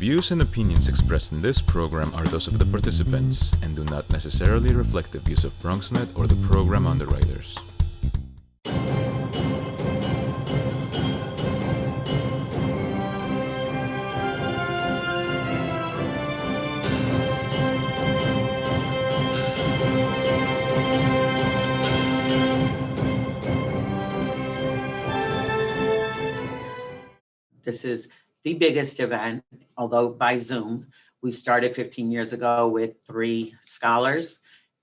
views and opinions expressed in this program are those of the participants and do not necessarily reflect the views of BronxNet or the program underwriters. This is the biggest event, although by Zoom. We started 15 years ago with 3 scholars.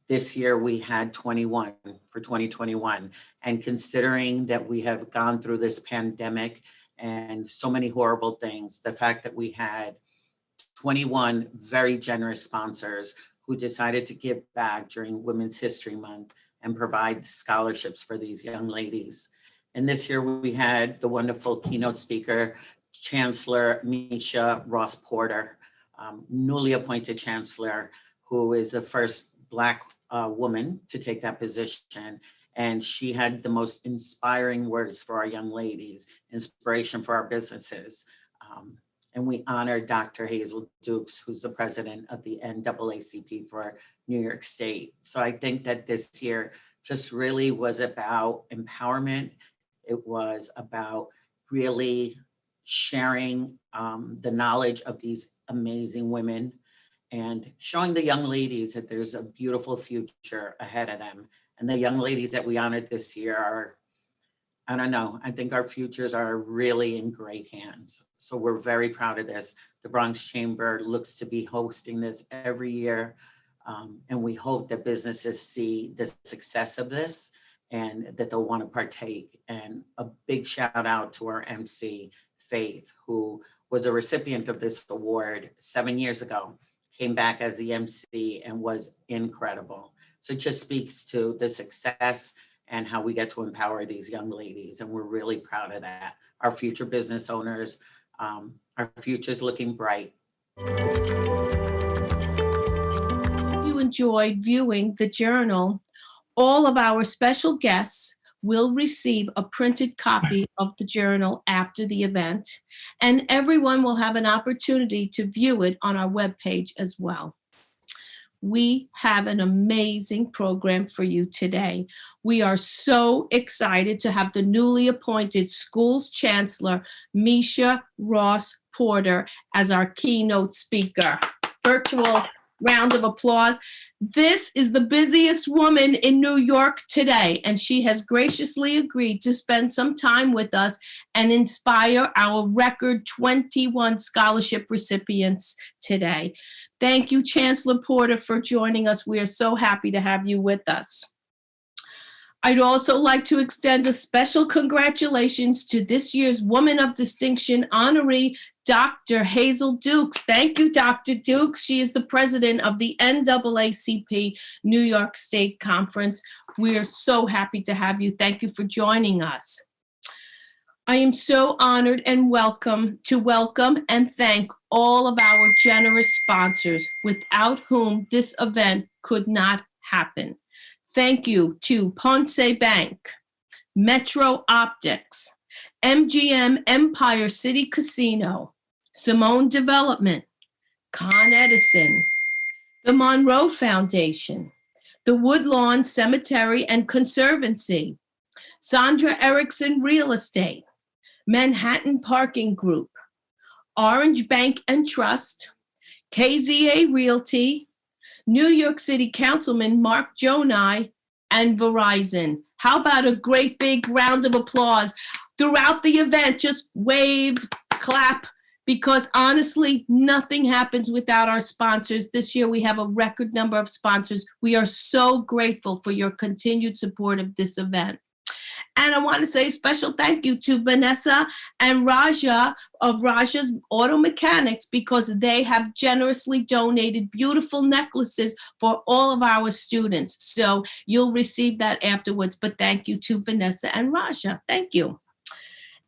This year we had 21 for 2021. And considering that we have gone through this pandemic and so many horrible things, the fact that we had 21 very generous sponsors who decided to give back during Women's History Month and provide scholarships for these young ladies. And this year we had the wonderful keynote speaker, Chancellor Misha Ross Porter, newly appointed chancellor, who is the first Black woman to take that position. And she had the most inspiring words for our young ladies, inspiration for our businesses. And we honored Dr. Hazel Dukes, who's the president of the NAACP for New York State. So I think that this year just really was about empowerment. It was about really sharing the knowledge of these amazing women and showing the young ladies that there's a beautiful future ahead of them. And the young ladies that we honored this year are, I don't know, I think our futures are really in great hands. So we're very proud of this. The Bronx Chamber looks to be hosting this every year. And we hope that businesses see the success of this and that they'll want to partake. And a big shout out to our MC, Faith, who was a recipient of this award 7 years ago, came back as the MC and was incredible. So it just speaks to the success and how we get to empower these young ladies. And we're really proud of that. Our future business owners, our future's looking bright. You enjoyed viewing the journal. All of our special guests will receive a printed copy of the journal after the event, and everyone will have an opportunity to view it on our webpage as well. We have an amazing program for you today. We are so excited to have the newly appointed school's chancellor, Misha Ross Porter, as our keynote speaker. Virtual round of applause. This is the busiest woman in New York today, and she has graciously agreed to spend some time with us and inspire our record 21 scholarship recipients today. Thank you, Chancellor Porter, for joining us. We are so happy to have you with us. I'd also like to extend a special congratulations to this year's Woman of Distinction honoree, Dr. Hazel Dukes. Thank you, Dr. Dukes. She is the president of the NAACP New York State Conference. We are so happy to have you. Thank you for joining us. I am so honored and welcome and thank all of our generous sponsors, without whom this event could not happen. Thank you to Ponce Bank, Metro Optics, MGM Empire City Casino, Simone Development, Con Edison, the Monroe Foundation, the Woodlawn Cemetery and Conservancy, Sandra Erickson Real Estate, Manhattan Parking Group, Orange Bank and Trust, KZA Realty, New York City Councilman Mark Jonai, and Verizon. How about a great big round of applause? Throughout the event, just wave, clap, because honestly, nothing happens without our sponsors. This year, we have a record number of sponsors. We are so grateful for your continued support of this event. And I want to say a special thank you to Vanessa and Raja of Raja's Auto Mechanics, because they have generously donated beautiful necklaces for all of our students. So you'll receive that afterwards, but thank you to Vanessa and Raja. Thank you.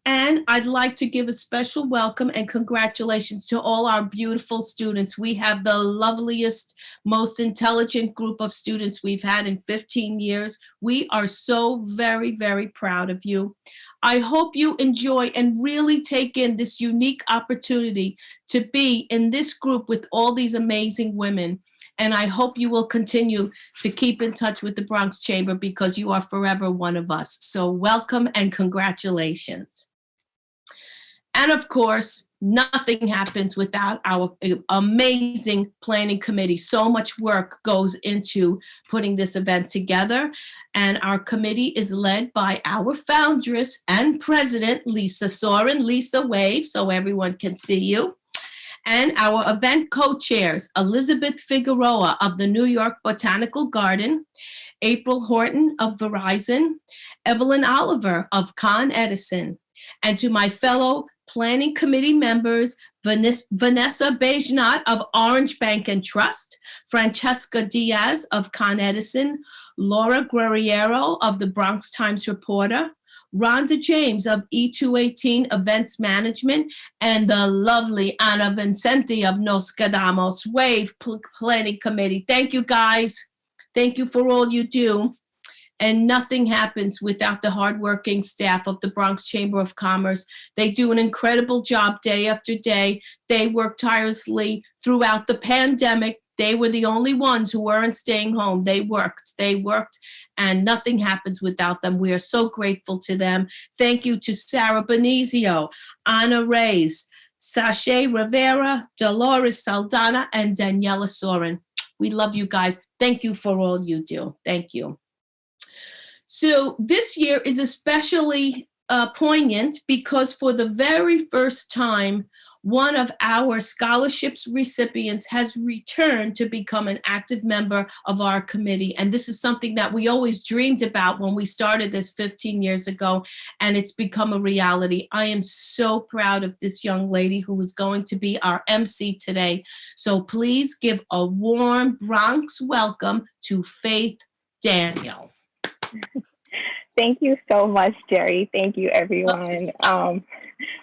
And I'd like to give a special welcome and congratulations to all our beautiful students. We have the loveliest, most intelligent group of students we've had in 15 years. We are so very, very proud of you. I hope you enjoy and really take in this unique opportunity to be in this group with all these amazing women. And I hope you will continue to keep in touch with the Bronx Chamber because you are forever one of us. So welcome and congratulations. And of course, nothing happens without our amazing planning committee. So much work goes into putting this event together. And our committee is led by our foundress and president, Lisa Sarin. Lisa, wave so everyone can see you. And our event co-chairs, Elizabeth Figueroa of the New York Botanical Garden, April Horton of Verizon, Evelyn Oliver of Con Edison, and to my fellow planning committee members, Vanessa Bejnot of Orange Bank and Trust, Francesca Diaz of Con Edison, Laura Guerriero of the Bronx Times Reporter, Rhonda James of E218 Events Management, and the lovely Ana Vicente of Nos Quedamos Wave Planning Committee. Thank you, guys. Thank you for all you do. And nothing happens without the hardworking staff of the Bronx Chamber of Commerce. They do an incredible job day after day. They work tirelessly throughout the pandemic. They were the only ones who weren't staying home. They worked, and nothing happens without them. We are so grateful to them. Thank you to Sarah Benizio, Anna Reyes, Sashay Rivera, Dolores Saldana, and Daniela Soren. We love you guys. Thank you for all you do. Thank you. So this year is especially poignant because for the very first time, one of our scholarships recipients has returned to become an active member of our committee. And this is something that we always dreamed about when we started this 15 years ago, and it's become a reality. I am so proud of this young lady who is going to be our MC today. So please give a warm Bronx welcome to Faith Daniel. Thank you so much, Jerry. Thank you, everyone.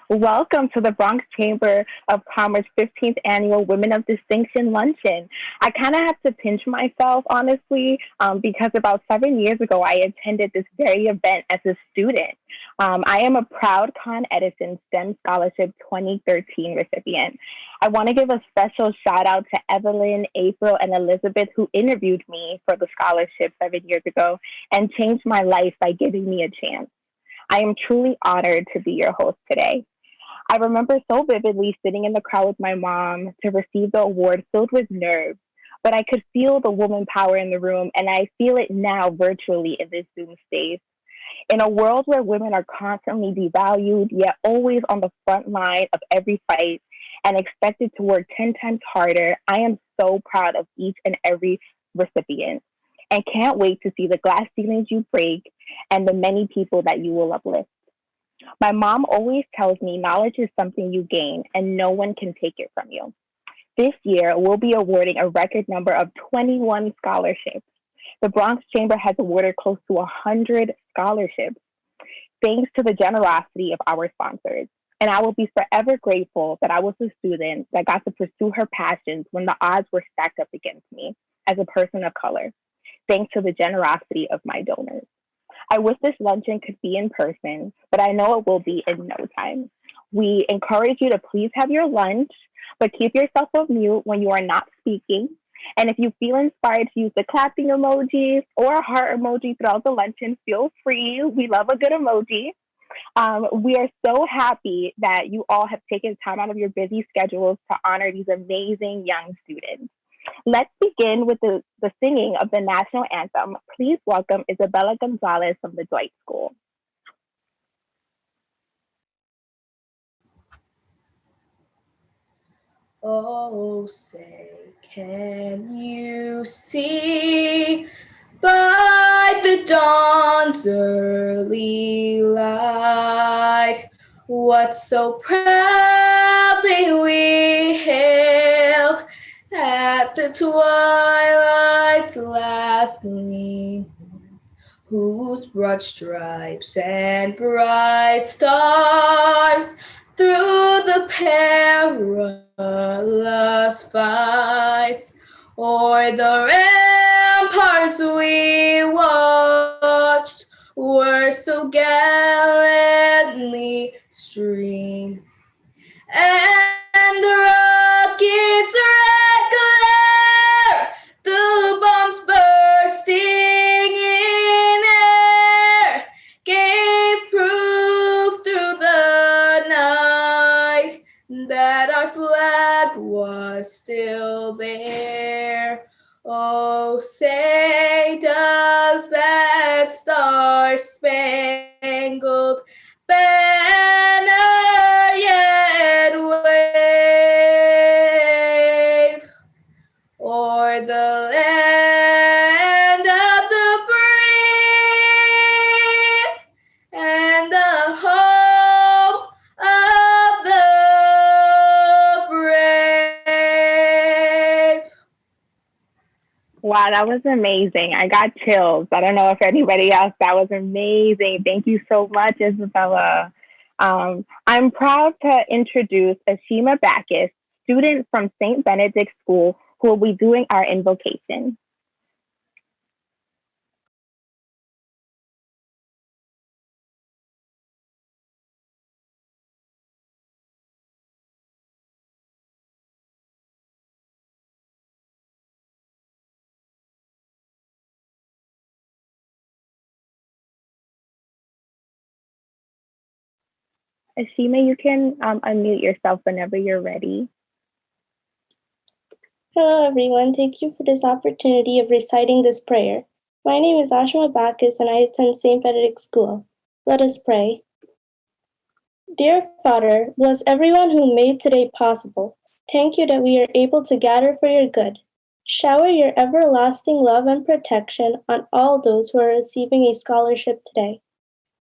Welcome to the Bronx Chamber of Commerce 15th Annual Women of Distinction Luncheon. I kind of have to pinch myself, honestly, because about 7 years ago, I attended this very event as a student. I am a proud Con Edison STEM Scholarship 2013 recipient. I want to give a special shout out to Evelyn, April, and Elizabeth who interviewed me for the scholarship 7 years ago and changed my life by giving me a chance. I am truly honored to be your host today. I remember so vividly sitting in the crowd with my mom to receive the award filled with nerves, but I could feel the woman power in the room, and I feel it now virtually in this Zoom space. In a world where women are constantly devalued, yet always on the front line of every fight and expected to work 10 times harder, I am so proud of each and every recipient and can't wait to see the glass ceilings you break and the many people that you will uplift. My mom always tells me knowledge is something you gain and no one can take it from you. This year, we'll be awarding a record number of 21 scholarships. The Bronx Chamber has awarded close to 100 scholarships, thanks to the generosity of our sponsors. And I will be forever grateful that I was a student that got to pursue her passions when the odds were stacked up against me as a person of color, thanks to the generosity of my donors. I wish this luncheon could be in person, but I know it will be in no time. We encourage you to please have your lunch, but keep yourself on mute when you are not speaking. And if you feel inspired to use the clapping emojis or a heart emoji throughout the luncheon, feel free. We love a good emoji. We are so happy that you all have taken time out of your busy schedules to honor these amazing young students. Let's begin with the singing of the national anthem. Please welcome Isabella Gonzalez from the Dwight School. Oh, say, can you see by the dawn's early light what so proudly we hailed at the twilight's last gleam? whose broad stripes and bright stars through the perilous fights o'er the ramparts we watched were so gallantly streamed, and the rocket's red glare, the bombs bursting in air, gave proof through the night that our flag was still there. Oh, say does that star-spangled banner yet wave o'er the land of the free and the home of the brave. Wow, that was amazing. I got chills. I don't know if anybody else, that was amazing. Thank you so much, Isabella. I'm proud to introduce Ashima Backus, student from St. Benedict School, who will be doing our invocation. Ashima, you can unmute yourself whenever you're ready. Hello, everyone. Thank you for this opportunity of reciting this prayer. My name is Ashima Backus, and I attend St. Benedict School. Let us pray. Dear Father, bless everyone who made today possible. Thank you that we are able to gather for your good. Shower your everlasting love and protection on all those who are receiving a scholarship today.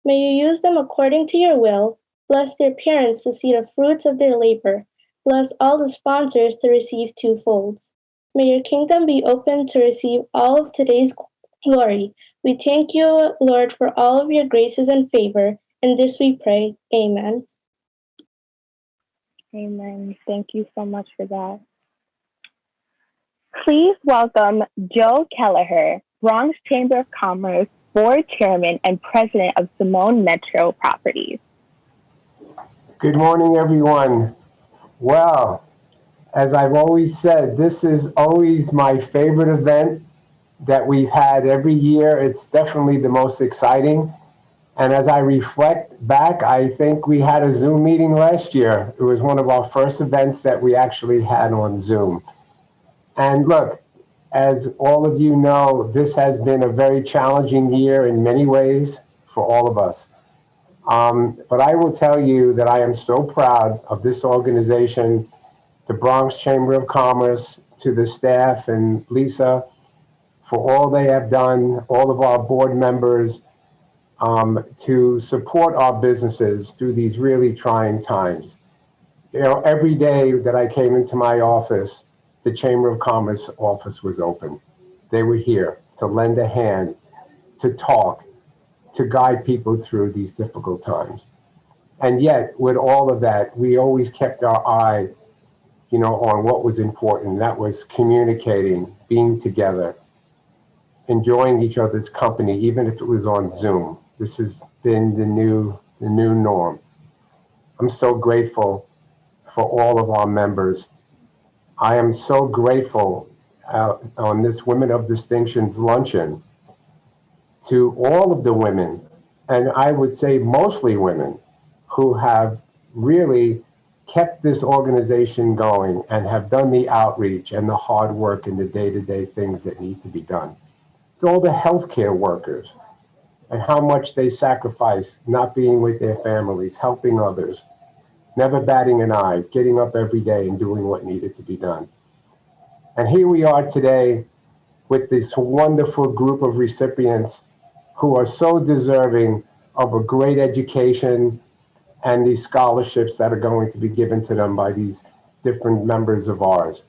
May you use them according to your will. Bless their parents to see the fruits of their labor. Bless all the sponsors to receive twofolds. May your kingdom be open to receive all of today's glory. We thank you, Lord, for all of your graces and favor. And this we pray. Amen. Amen. Thank you so much for that. Please welcome Joe Kelleher, Bronx Chamber of Commerce Board Chairman and President of Simone Metro Properties. Good morning, everyone. Well, as I've always said, this is always my favorite event that we've had every year. It's definitely the most exciting. And as I reflect back, I think we had a Zoom meeting last year. It was one of our first events that we actually had on Zoom. And look, as all of you know, this has been a very challenging year in many ways for all of us. But I will tell you that I am so proud of this organization, the Bronx Chamber of Commerce, to the staff and Lisa for all they have done, all of our board members, to support our businesses through these really trying times. You know, every day that I came into my office, the Chamber of Commerce office was open. They were here to lend a hand, to talk, to guide people through these difficult times. And yet, with all of that, we always kept our eye, on what was important. That was communicating, being together, enjoying each other's company, even if it was on Zoom. This has been the new norm. I'm so grateful for all of our members. I am so grateful on this Women of Distinction's luncheon to all of the women, and I would say mostly women, who have really kept this organization going and have done the outreach and the hard work and the day-to-day things that need to be done. To all the healthcare workers and how much they sacrifice not being with their families, helping others, never batting an eye, getting up every day and doing what needed to be done. And here we are today with this wonderful group of recipients who are so deserving of a great education and these scholarships that are going to be given to them by these different members of ours.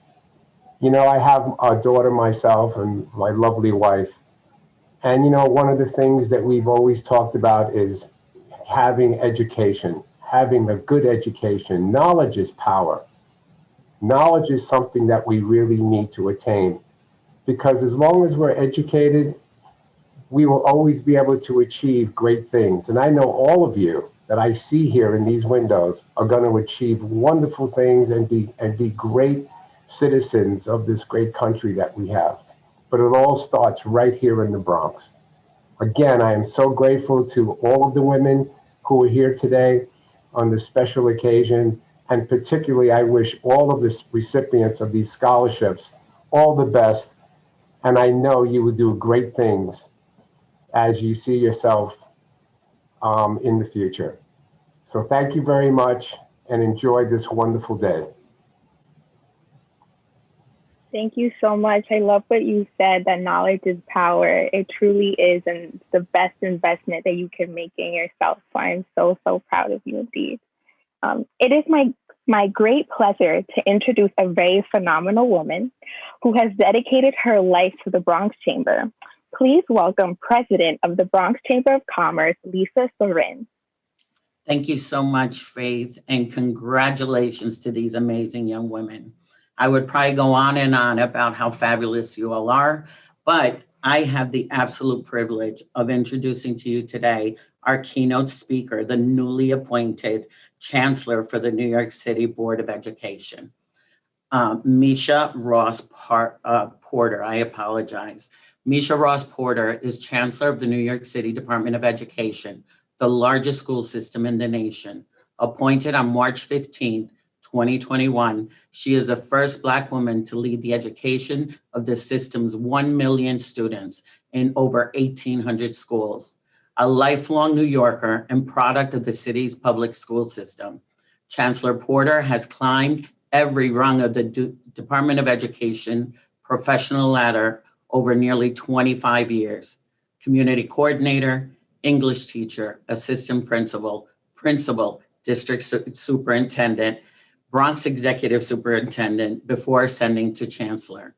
I have a daughter myself and my lovely wife. And, you know, one of the things that we've always talked about is having education, having a good education. Knowledge is power. Knowledge is something that we really need to attain, because as long as we're educated, we will always be able to achieve great things. And I know all of you that I see here in these windows are going to achieve wonderful things and be great citizens of this great country that we have. But it all starts right here in the Bronx. Again, I am so grateful to all of the women who are here today on this special occasion. And particularly, I wish all of the recipients of these scholarships all the best. And I know you will do great things as you see yourself in the future. So thank you very much and enjoy this wonderful day. Thank you so much. I love what you said, that knowledge is power. It truly is, and it's the best investment that you can make in yourself. So I'm so, so proud of you indeed. It is my great pleasure to introduce a very phenomenal woman who has dedicated her life to the Bronx Chamber. Please welcome President of the Bronx Chamber of Commerce, Lisa Sarin. Thank you so much, Faith, and congratulations to these amazing young women. I would probably go on and on about how fabulous you all are, but I have the absolute privilege of introducing to you today our keynote speaker, the newly appointed Chancellor for the New York City Board of Education, Misha Ross Porter. I apologize. Misha Ross Porter is Chancellor of the New York City Department of Education, the largest school system in the nation. Appointed on March 15th, 2021, she is the first Black woman to lead the education of the system's 1 million students in over 1,800 schools. A lifelong New Yorker and product of the city's public school system, Chancellor Porter has climbed every rung of the Department of Education professional ladder over nearly 25 years. Community coordinator, English teacher, assistant principal, district superintendent, Bronx executive superintendent before ascending to chancellor.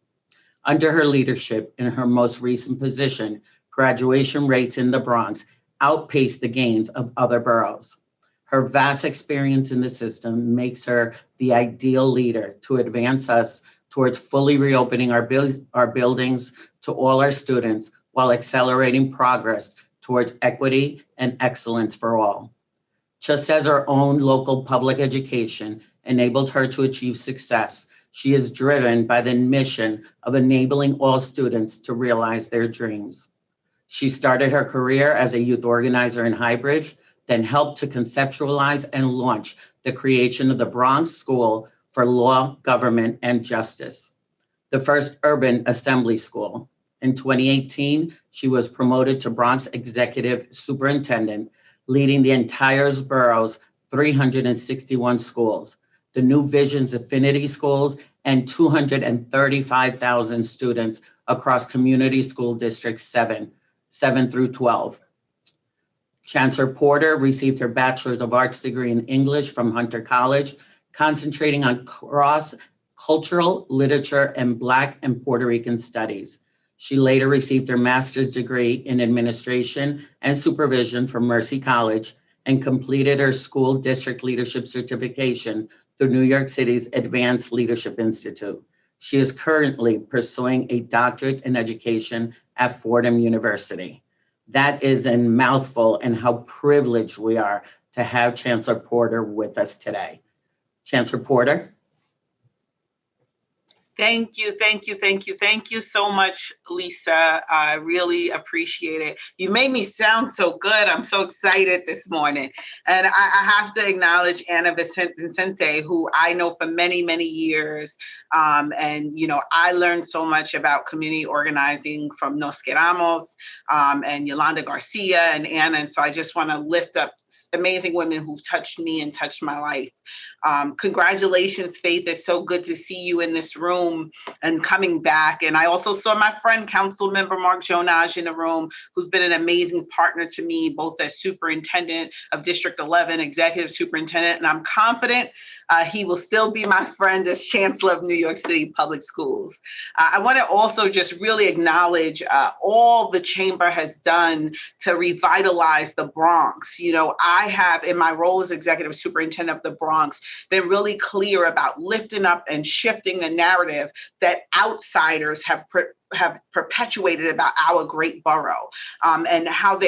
Under her leadership in her most recent position, graduation rates in the Bronx outpaced the gains of other boroughs. Her vast experience in the system makes her the ideal leader to advance us towards fully reopening our buildings to all our students while accelerating progress towards equity and excellence for all. Just as her own local public education enabled her to achieve success, she is driven by the mission of enabling all students to realize their dreams. She started her career as a youth organizer in Highbridge, then helped to conceptualize and launch the creation of the Bronx School for Law, Government, and Justice, the first urban assembly school. In 2018, she was promoted to Bronx Executive Superintendent, leading the entire borough's 361 schools, the New Vision's affinity schools, and 235,000 students across community school districts 7 through 12. Chancellor Porter received her Bachelor's of Arts degree in English from Hunter College, concentrating on cross-cultural literature and Black and Puerto Rican studies. She later received her master's degree in administration and supervision from Mercy College and completed her school district leadership certification through New York City's Advanced Leadership Institute. She is currently pursuing a doctorate in education at Fordham University. That is a mouthful, and how privileged we are to have Chancellor Porter with us today. Chancellor Porter. Thank you so much, Lisa. I really appreciate it. You made me sound so good. I'm so excited this morning. And I have to acknowledge Ana Vicente, who I know for many, many years. And, you know, I learned so much about community organizing from Nos Queramos and Yolanda Garcia and Anna. And so I just want to lift up amazing women who've touched me and touched my life. Congratulations, Faith. It's so good to see you in this room. room and coming back. And I also saw my friend, Council Member Mark Jonage in the room, who's been an amazing partner to me, both as Superintendent of District 11, Executive Superintendent, and I'm confident he will still be my friend as Chancellor of New York City Public Schools. I want to also just really acknowledge all the Chamber has done to revitalize the Bronx. You know, I have, in my role as Executive Superintendent of the Bronx, been really clear about lifting up and shifting the narrative that outsiders have perpetuated about our great borough, and how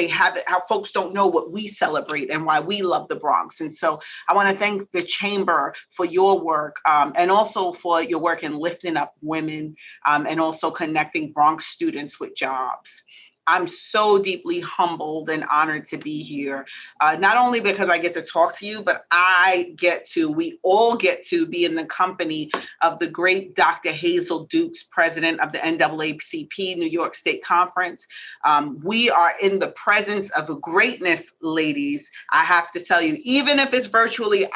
folks don't know what we celebrate and why we love the Bronx. And so I want to thank the Chamber for your work, and also for your work in lifting up women, and also connecting Bronx students with jobs. I'm so deeply humbled and honored to be here, not only because I get to talk to you, but we all get to be in the company of the great Dr. Hazel Dukes, president of the NAACP New York State Conference. We are in the presence of greatness, ladies. I have to tell you, even if it's virtually,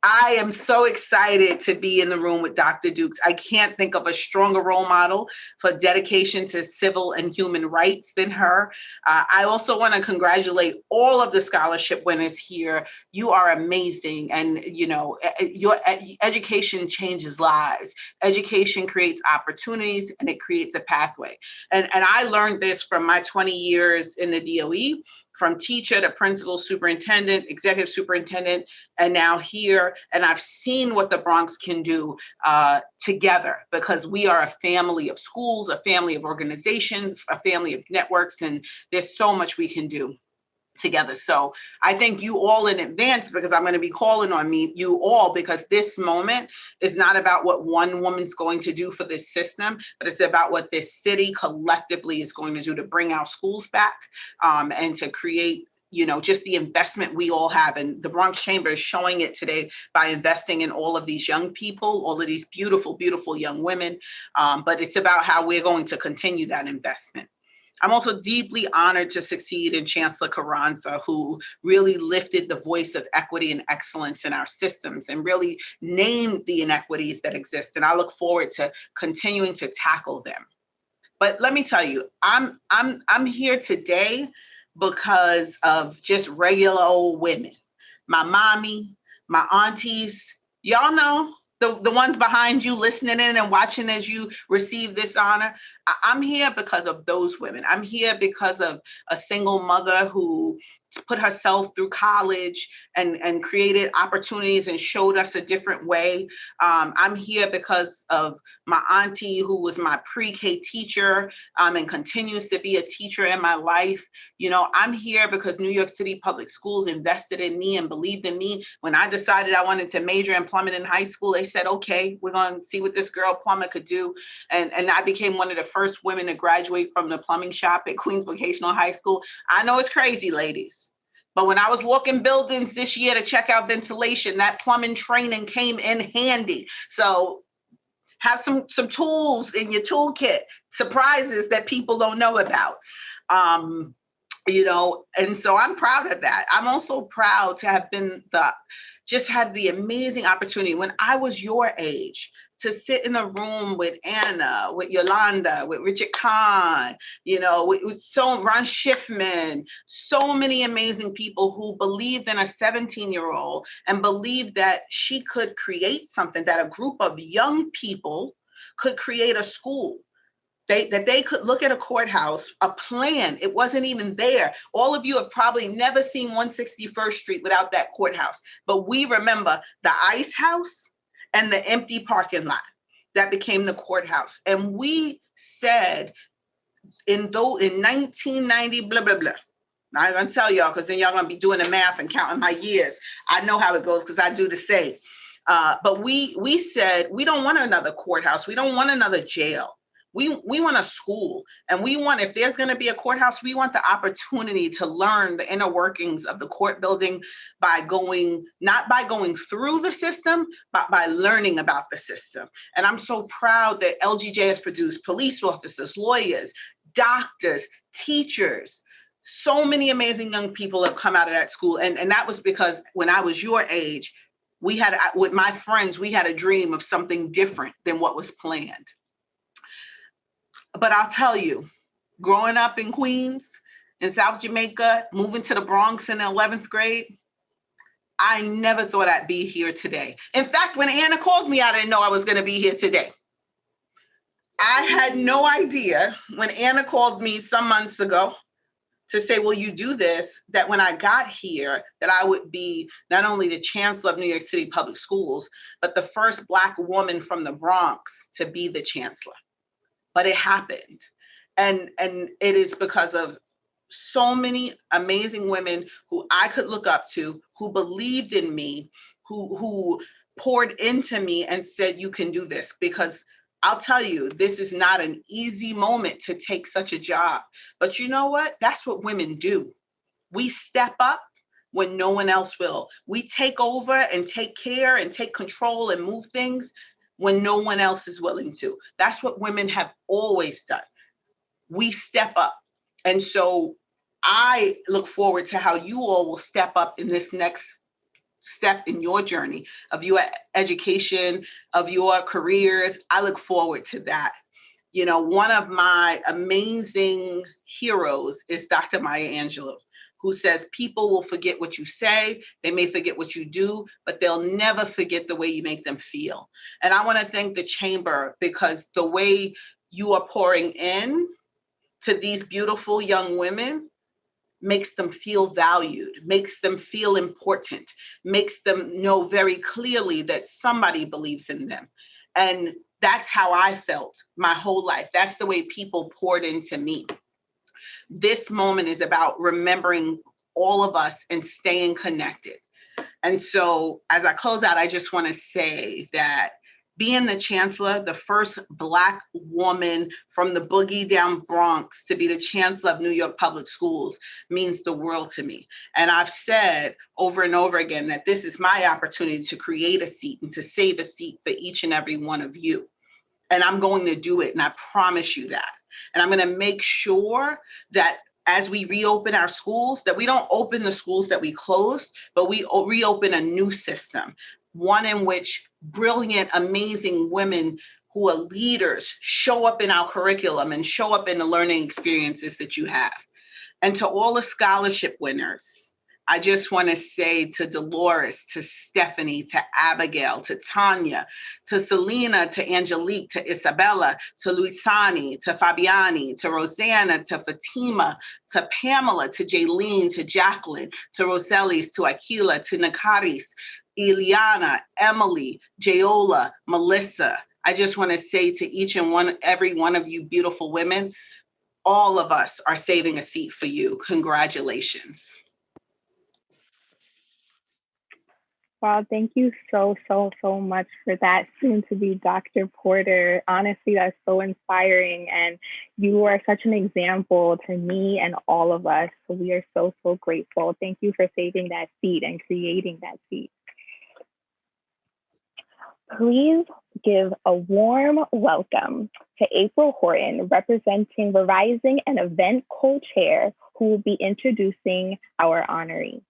I am so excited to be in the room with Dr. Dukes. I can't think of a stronger role model for dedication to civil and human rights than her. I also want to congratulate all of the scholarship winners here. You are amazing. And, you know, your education changes lives. Education creates opportunities and it creates a pathway. And I learned this from my 20 years in the DOE. From teacher to principal, superintendent, executive superintendent, and now here. And I've seen what the Bronx can do together, because we are a family of schools, a family of organizations, a family of networks, and there's so much we can do together. So I thank you all in advance, because I'm going to be calling on you all, because this moment is not about what one woman's going to do for this system, but it's about what this city collectively is going to do to bring our schools back, and to create, you know, just the investment we all have. And the Bronx Chamber is showing it today by investing in all of these young people, all of these beautiful, beautiful young women. But it's about how we're going to continue that investment. I'm also deeply honored to succeed in Chancellor Carranza, who really lifted the voice of equity and excellence in our systems and really named the inequities that exist. And I look forward to continuing to tackle them. But let me tell you, I'm here today because of just regular old women. My mommy, my aunties, y'all know, the ones behind you listening in and watching as you receive this honor. I'm here because of those women. I'm here because of a single mother who put herself through college and created opportunities and showed us a different way. I'm here because of my auntie, who was my pre-K teacher, and continues to be a teacher in my life. You know, I'm here because New York City Public Schools invested in me and believed in me. When I decided I wanted to major in plumbing in high school, they said, okay, we're going to see what this girl plumber could do. And I became one of the first women to graduate from the plumbing shop at Queens Vocational High School. I know it's crazy, ladies. But when I was walking buildings this year to check out ventilation, that plumbing training came in handy. So have some tools in your toolkit, surprises that people don't know about. You know, and so I'm proud of that. I'm also proud to have had the amazing opportunity when I was your age to sit in the room with Anna, with Yolanda, with Richard Kahn, you know, with Ron Schiffman, so many amazing people who believed in a 17-year-old and believed that she could create something, that a group of young people could create a school. That they could look at a courthouse, a plan. It wasn't even there. All of you have probably never seen 161st Street without that courthouse. But we remember the ice house and the empty parking lot that became the courthouse. And we said in 1990, blah, blah, blah. Now, I'm going to tell y'all, because then y'all going to be doing the math and counting my years. I know how it goes because I do the same. But we said, we don't want another courthouse. We don't want another jail. We want a school, and we want, if there's going to be a courthouse, we want the opportunity to learn the inner workings of the court building not by going through the system, but by learning about the system. And I'm so proud that LGJ has produced police officers, lawyers, doctors, teachers. So many amazing young people have come out of that school. And that was because when I was your age, with my friends, we had a dream of something different than what was planned. But I'll tell you, growing up in Queens, in South Jamaica, moving to the Bronx in the 11th grade, I never thought I'd be here today. In fact, when Anna called me, I didn't know I was going to be here today. I had no idea when Anna called me some months ago to say, will you do this, that when I got here, that I would be not only the Chancellor of New York City Public Schools, but the first Black woman from the Bronx to be the Chancellor. But it happened. And it is because of so many amazing women who I could look up to, who believed in me, who poured into me and said, you can do this. Because I'll tell you, this is not an easy moment to take such a job. But you know what? That's what women do. We step up when no one else will. We take over and take care and take control and move things when no one else is willing to. That's what women have always done. We step up. And so I look forward to how you all will step up in this next step in your journey of your education, of your careers. I look forward to that. You know, one of my amazing heroes is Dr. Maya Angelou, who says people will forget what you say, they may forget what you do, but they'll never forget the way you make them feel. And I want to thank the Chamber, because the way you are pouring in to these beautiful young women makes them feel valued, makes them feel important, makes them know very clearly that somebody believes in them. And that's how I felt my whole life. That's the way people poured into me. This moment is about remembering all of us and staying connected. And so as I close out, I just want to say that being the Chancellor, the first Black woman from the boogie down Bronx to be the Chancellor of New York Public Schools means the world to me. And I've said over and over again that this is my opportunity to create a seat and to save a seat for each and every one of you. And I'm going to do it, and I promise you that. And I'm going to make sure that as we reopen our schools, that we don't open the schools that we closed, but we reopen a new system, one in which brilliant, amazing women who are leaders show up in our curriculum and show up in the learning experiences that you have. And to all the scholarship winners, I just want to say to Dolores, to Stephanie, to Abigail, to Tanya, to Selena, to Angelique, to Isabella, to Luisani, to Fabiani, to Rosanna, to Fatima, to Pamela, to Jaylene, to Jacqueline, to Rosalie, to Akilah, to Nakaris, Ileana, Emily, Jayola, Melissa. I just want to say to each and every one of you beautiful women, all of us are saving a seat for you. Congratulations. Wow, thank you so much for that, soon to be Dr. Porter. Honestly, that's so inspiring. And you are such an example to me and all of us. So we are so grateful. Thank you for saving that seat and creating that seat. Please give a warm welcome to April Horton, representing Verizon and event co-chair, who will be introducing our honoree.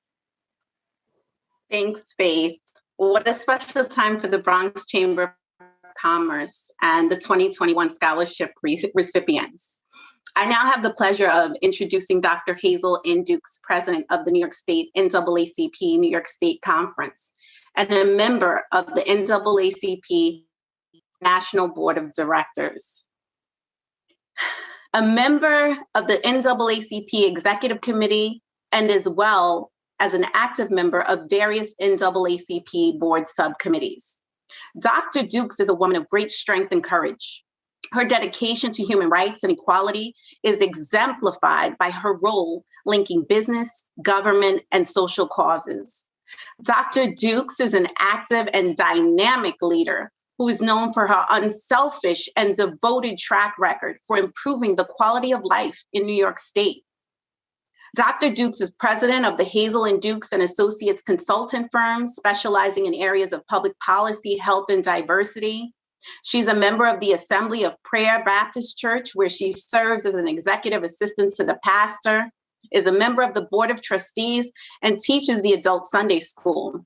Thanks, Faith. What a special time for the Bronx Chamber of Commerce and the 2021 scholarship recipients. I now have the pleasure of introducing Dr. Hazel Dukes, president of the New York State NAACP New York State Conference, and a member of the NAACP National Board of Directors. A member of the NAACP Executive Committee, and as well as an active member of various NAACP board subcommittees. Dr. Dukes is a woman of great strength and courage. Her dedication to human rights and equality is exemplified by her role linking business, government, and social causes. Dr. Dukes is an active and dynamic leader who is known for her unselfish and devoted track record for improving the quality of life in New York State. Dr. Dukes is president of the Hazel Dukes and Associates consultant firm, specializing in areas of public policy, health, and diversity. She's a member of the Assembly of Prayer Baptist Church, where she serves as an executive assistant to the pastor, is a member of the Board of Trustees, and teaches the adult Sunday school.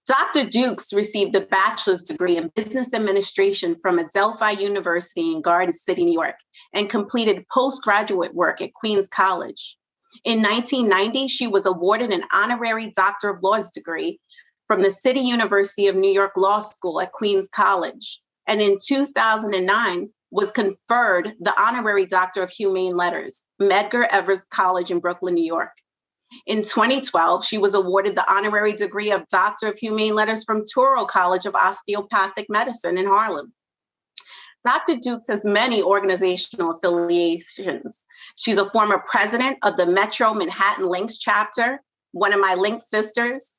Dr. Dukes received a bachelor's degree in business administration from Adelphi University in Garden City, New York, and completed postgraduate work at Queens College. In 1990, she was awarded an honorary Doctor of Laws degree from the City University of New York Law School at Queens College. And in 2009, was conferred the honorary Doctor of Humane Letters, Medgar Evers College in Brooklyn, New York. In 2012, she was awarded the honorary degree of Doctor of Humane Letters from Touro College of Osteopathic Medicine in Harlem. Dr. Dukes has many organizational affiliations. She's a former president of the Metro Manhattan Links chapter, one of my Links sisters.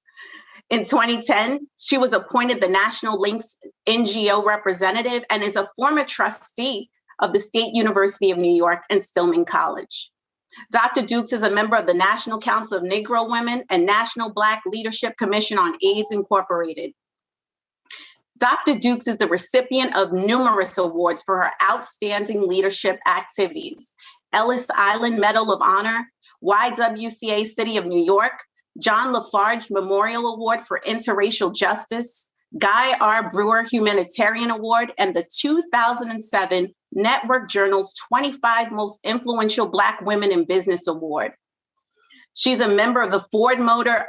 In 2010, she was appointed the National Links NGO representative and is a former trustee of the State University of New York and Stillman College. Dr. Dukes is a member of the National Council of Negro Women and National Black Leadership Commission on AIDS Incorporated. Dr. Dukes is the recipient of numerous awards for her outstanding leadership activities: Ellis Island Medal of Honor, YWCA City of New York, John Lafarge Memorial Award for Interracial Justice, Guy R. Brewer Humanitarian Award, and the 2007 Network Journal's 25 Most Influential Black Women in Business Award. She's a member of the Ford Motor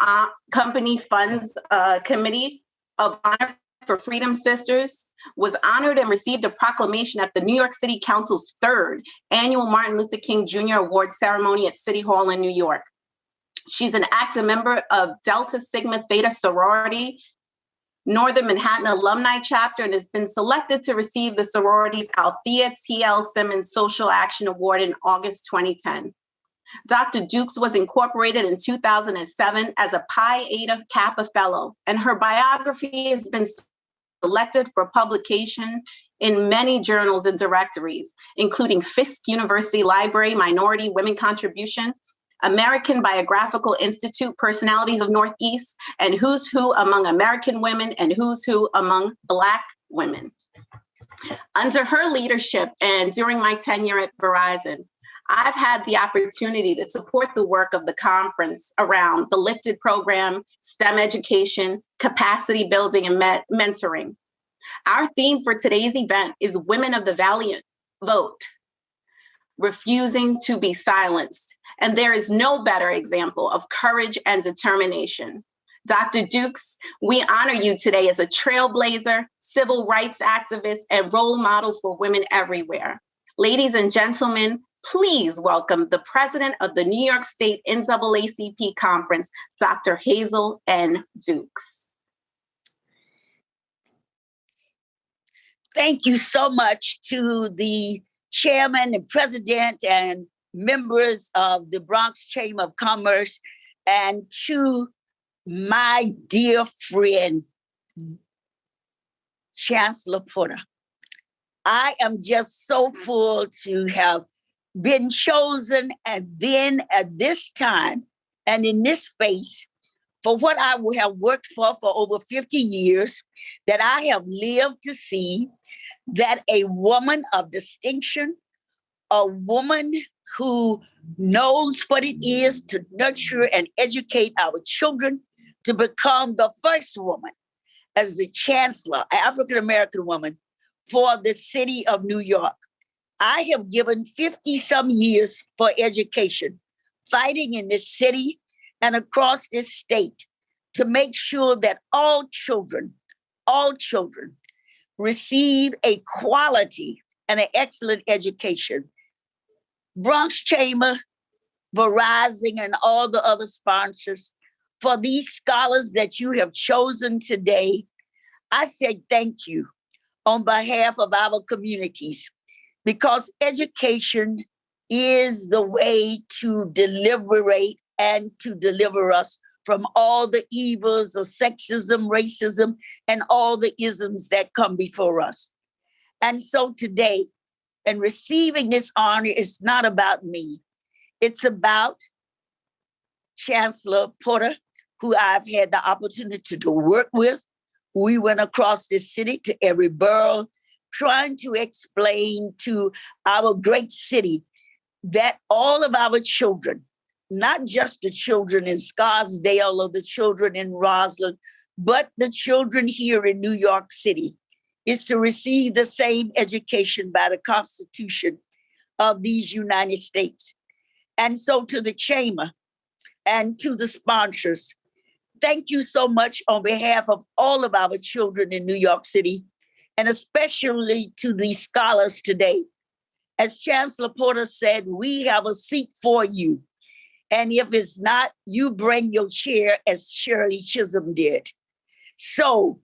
Company Funds Committee of Honor for Freedom Sisters, was honored and received a proclamation at the New York City Council's 3rd Annual Martin Luther King Jr. Award ceremony at City Hall in New York. She's an active member of Delta Sigma Theta sorority, Northern Manhattan Alumni Chapter, and has been selected to receive the sorority's Althea T.L. Simmons Social Action Award in August 2010. Dr. Dukes was incorporated in 2007 as a Pi Eta Kappa Fellow, and her biography has been selected for publication in many journals and directories, including Fisk University Library Minority Women Contribution, American Biographical Institute Personalities of Northeast, and Who's Who Among American Women and Who's Who Among Black Women. Under her leadership and during my tenure at Verizon, I've had the opportunity to support the work of the conference around the Lifted program, STEM education, capacity building, and mentoring. Our theme for today's event is Women of the Valiant Vote, refusing to be silenced. And there is no better example of courage and determination. Dr. Dukes, we honor you today as a trailblazer, civil rights activist, and role model for women everywhere. Ladies and gentlemen, please welcome the president of the New York State NAACP Conference, Dr. Hazel N. Dukes. Thank you so much to the chairman and president and members of the Bronx Chamber of Commerce, and to my dear friend, Chancellor Porter. I am just so full to have been chosen, and then at this time and in this space for what I have worked for over 50 years, that I have lived to see that a woman of distinction, a woman who knows what it is to nurture and educate our children, to become the first woman as the chancellor, African-American woman, for the city of New York. I have given 50-some years for education, fighting in this city and across this state to make sure that all children receive a quality and an excellent education. Bronx Chamber, Verizon, and all the other sponsors, for these scholars that you have chosen today, I say thank you on behalf of our communities, because education is the way to deliberate and to deliver us from all the evils of sexism, racism, and all the isms that come before us. And so today, and receiving this honor is not about me. It's about Chancellor Porter, who I've had the opportunity to work with. We went across this city to every borough, trying to explain to our great city that all of our children, not just the children in Scarsdale or the children in Roslyn, but the children here in New York City is to receive the same education by the Constitution of these United States. And so to the Chamber and to the sponsors, thank you so much on behalf of all of our children in New York City, and especially to these scholars today. As Chancellor Porter said, we have a seat for you. And if it's not, you bring your chair, as Shirley Chisholm did. So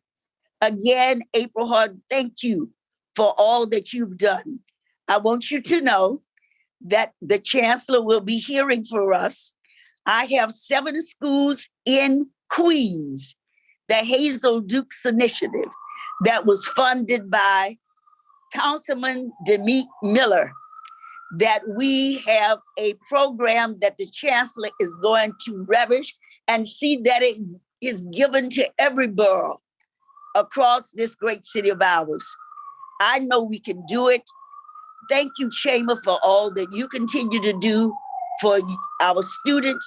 again, April Hart, thank you for all that you've done. I want you to know that the Chancellor will be hearing for us. I have 7 schools in Queens, the Hazel Dukes initiative that was funded by Councilman Demick Miller, that we have a program that the Chancellor is going to relish and see that it is given to every borough across this great city of ours. I know we can do it. Thank you, Chamber, for all that you continue to do for our students.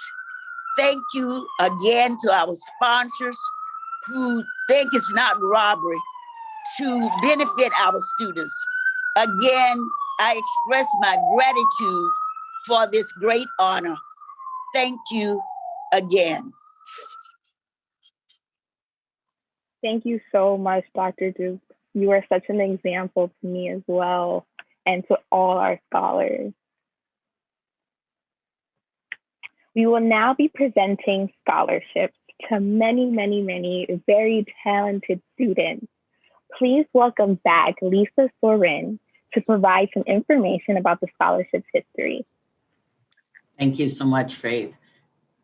Thank you again to our sponsors who think it's not robbery to benefit our students. Again, I express my gratitude for this great honor. Thank you again. Thank you so much, Dr. Dukes. You are such an example to me as well, and to all our scholars. We will now be presenting scholarships to many, many, many very talented students. Please welcome back Lisa Sorin to provide some information about the scholarship's history. Thank you so much, Faith.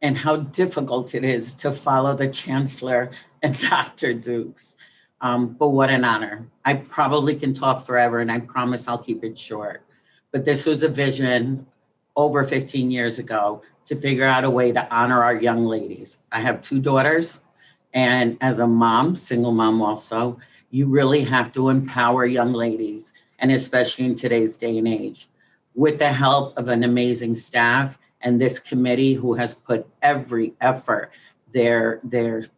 And how difficult it is to follow the Chancellor and Dr. Dukes. But what an honor. I probably can talk forever, and I promise I'll keep it short. But this was a vision over 15 years ago to figure out a way to honor our young ladies. I have 2 daughters, and as a mom, single mom also, you really have to empower young ladies, and especially in today's day and age. With the help of an amazing staff and this committee who has put every effort, their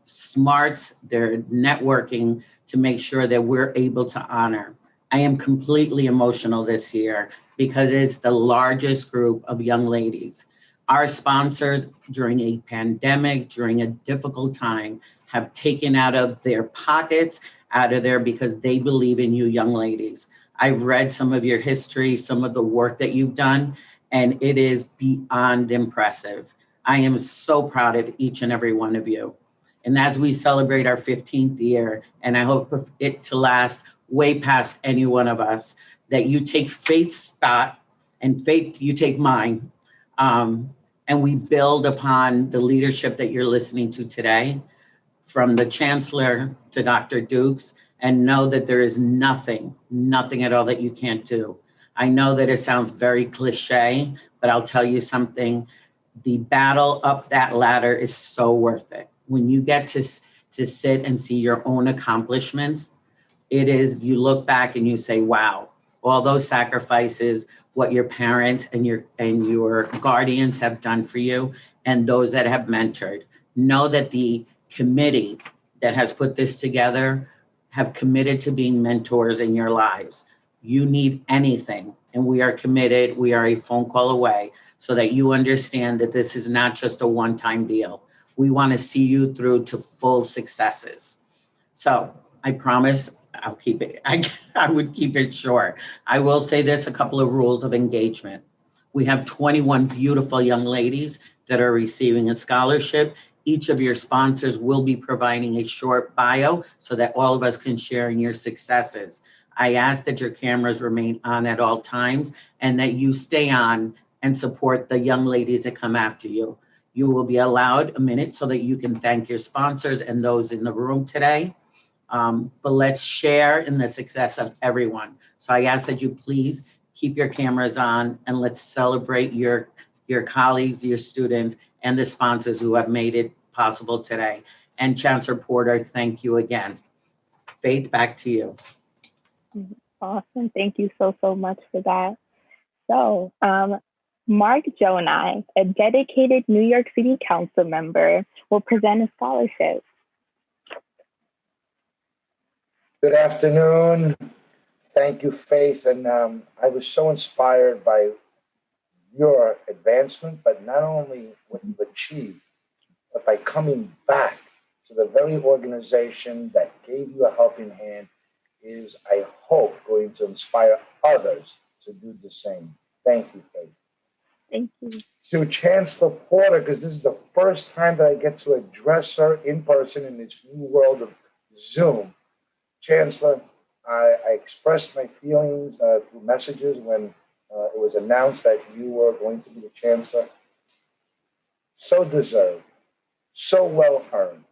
smarts, their networking to make sure that we're able to honor. I am completely emotional this year because it's the largest group of young ladies. Our sponsors during a pandemic, during a difficult time, have taken out of their pockets, out of there because they believe in you young ladies. I've read some of your history, some of the work that you've done, and it is beyond impressive. I am so proud of each and every one of you. And as we celebrate our 15th year, and I hope it to last way past any one of us, that you take Faith's spot and Faith, you take mine. And we build upon the leadership that you're listening to today, from the Chancellor to Dr. Dukes, and know that there is nothing at all that you can't do. I know that it sounds very cliche, but I'll tell you something. The battle up that ladder is so worth it. When you get to sit and see your own accomplishments, it is, you look back and you say, wow, all those sacrifices, what your parents and your guardians have done for you, and those that have mentored. Know that the committee that has put this together have committed to being mentors in your lives. You need anything, and we are committed. We are a phone call away so that you understand that this is not just a one-time deal. We want to see you through to full successes. So I promise I'll keep it. I would keep it short. I will say this, a couple of rules of engagement. We have 21 beautiful young ladies that are receiving a scholarship. Each of your sponsors will be providing a short bio so that all of us can share in your successes. I ask that your cameras remain on at all times and that you stay on and support the young ladies that come after you. You will be allowed a minute so that you can thank your sponsors and those in the room today. But let's share in the success of everyone. So I ask that you please keep your cameras on and let's celebrate your colleagues, your students, and the sponsors who have made it possible today. And Chancellor Porter, thank you again. Faith, back to you. Awesome. Thank you so much for that. So, Mark Jonai, a dedicated New York City Council member, will present a scholarship. Good afternoon. Thank you, Faith. And I was so inspired by your advancement, but not only what you've achieved, but by coming back to the very organization that gave you a helping hand is, I hope, going to inspire others to do the same. Thank you, Faith. Thank you. To Chancellor Porter, because this is the first time that I get to address her in person in this new world of Zoom. Chancellor, I expressed my feelings through messages when it was announced that you were going to be the Chancellor. So deserved, so well earned.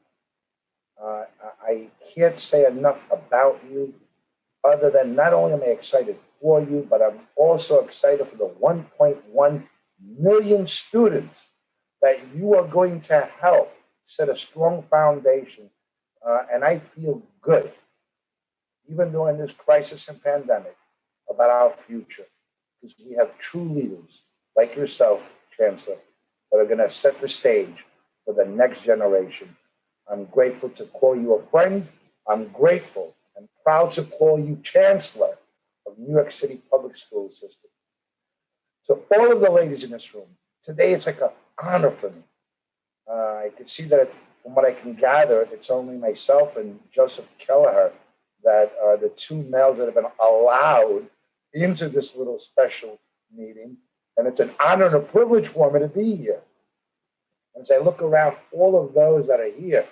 I can't say enough about you, other than not only am I excited for you, but I'm also excited for the 1.1 million students that you are going to help set a strong foundation. And I feel good, even during this crisis and pandemic, about our future, because we have true leaders like yourself, Chancellor, that are going to set the stage for the next generation. I'm grateful to call you a friend. I'm grateful and proud to call you Chancellor of New York City Public School System. To all of the ladies in this room, today it's like an honor for me. I can see that from what I can gather, it's only myself and Joseph Kelleher that are the two males that have been allowed into this little special meeting. And it's an honor and a privilege for me to be here. As I look around all of those that are here,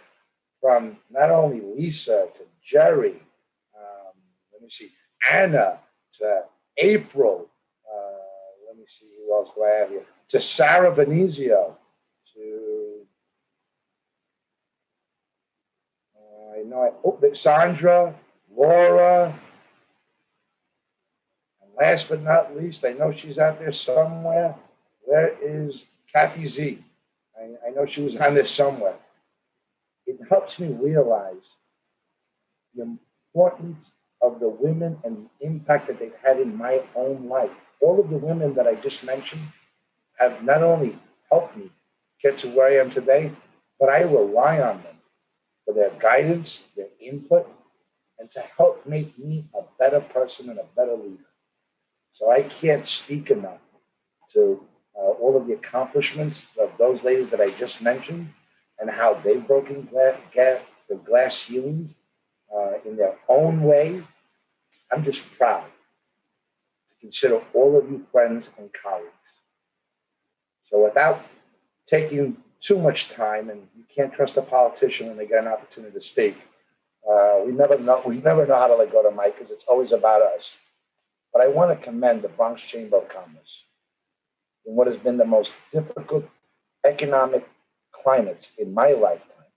from not only Lisa to Jerry, let me see, Anna to April, let me see who else do I have here, to Sarah Benizio, to, Sandra, Laura, and last but not least, I know she's out there somewhere. Where is Kathy Z? I know she was on there somewhere. It helps me realize the importance of the women and the impact that they've had in my own life. All of the women that I just mentioned have not only helped me get to where I am today, but I rely on them for their guidance, their input, and to help make me a better person and a better leader. So I can't speak enough to all of the accomplishments of those ladies that I just mentioned and how they've broken the glass ceilings in their own way. I'm just proud to consider all of you friends and colleagues. So without taking too much time, and you can't trust a politician when they get an opportunity to speak, we never know how to let go to Mike, because it's always about us. But I want to commend the Bronx Chamber of Commerce in what has been the most difficult economic climate in my lifetime.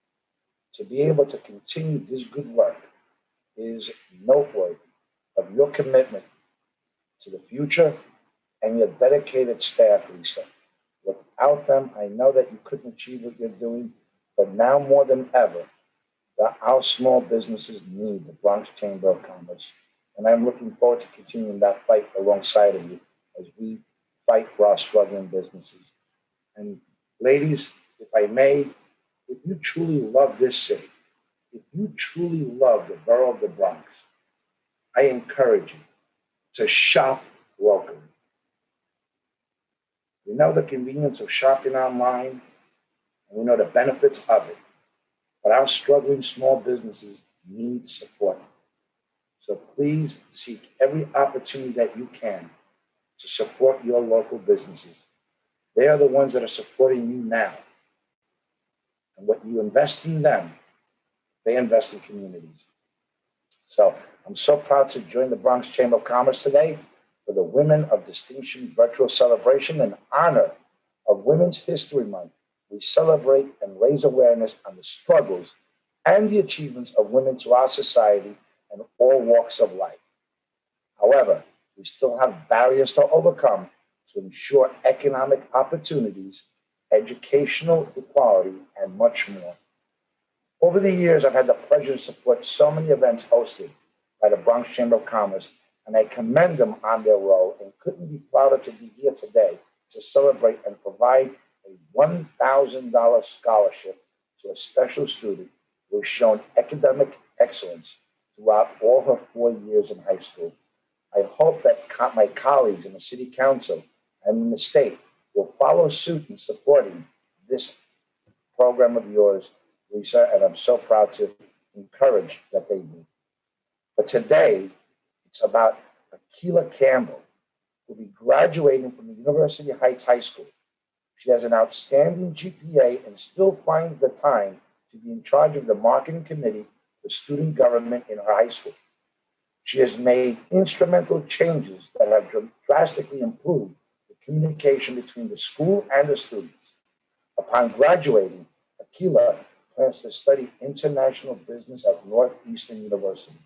To be able to continue this good work is noteworthy of your commitment to the future and your dedicated staff, Lisa. Without them, I know that you couldn't achieve what you're doing, but now more than ever, our small businesses need the Bronx Chamber of Commerce. And I'm looking forward to continuing that fight alongside of you as we fight for our struggling businesses. And ladies, if I may, if you truly love this city, if you truly love the borough of the Bronx, I encourage you to shop locally. We know the convenience of shopping online, and we know the benefits of it, but our struggling small businesses need support. So please seek every opportunity that you can to support your local businesses. They are the ones that are supporting you now. And what you invest in them, they invest in communities. So I'm so proud to join the Bronx Chamber of Commerce today for the Women of Distinction virtual celebration in honor of Women's History Month. We celebrate and raise awareness on the struggles and the achievements of women to our society and all walks of life. However, we still have barriers to overcome to ensure economic opportunities, educational equality, and much more. Over the years, I've had the pleasure to support so many events hosted by the Bronx Chamber of Commerce, and I commend them on their role and couldn't be prouder to be here today to celebrate and provide a $1,000 scholarship to a special student who has shown academic excellence throughout all her 4 years in high school. I hope that my colleagues in the City Council and in the state will follow suit in supporting this program of yours, Lisa, and I'm so proud to encourage that they do. But today, it's about Akilah Campbell, who will be graduating from the University Heights High School. She has an outstanding GPA and still finds the time to be in charge of the marketing committee for student government in her high school. She has made instrumental changes that have drastically improved the communication between the school and the students. Upon graduating, Akilah plans to study international business at Northeastern University.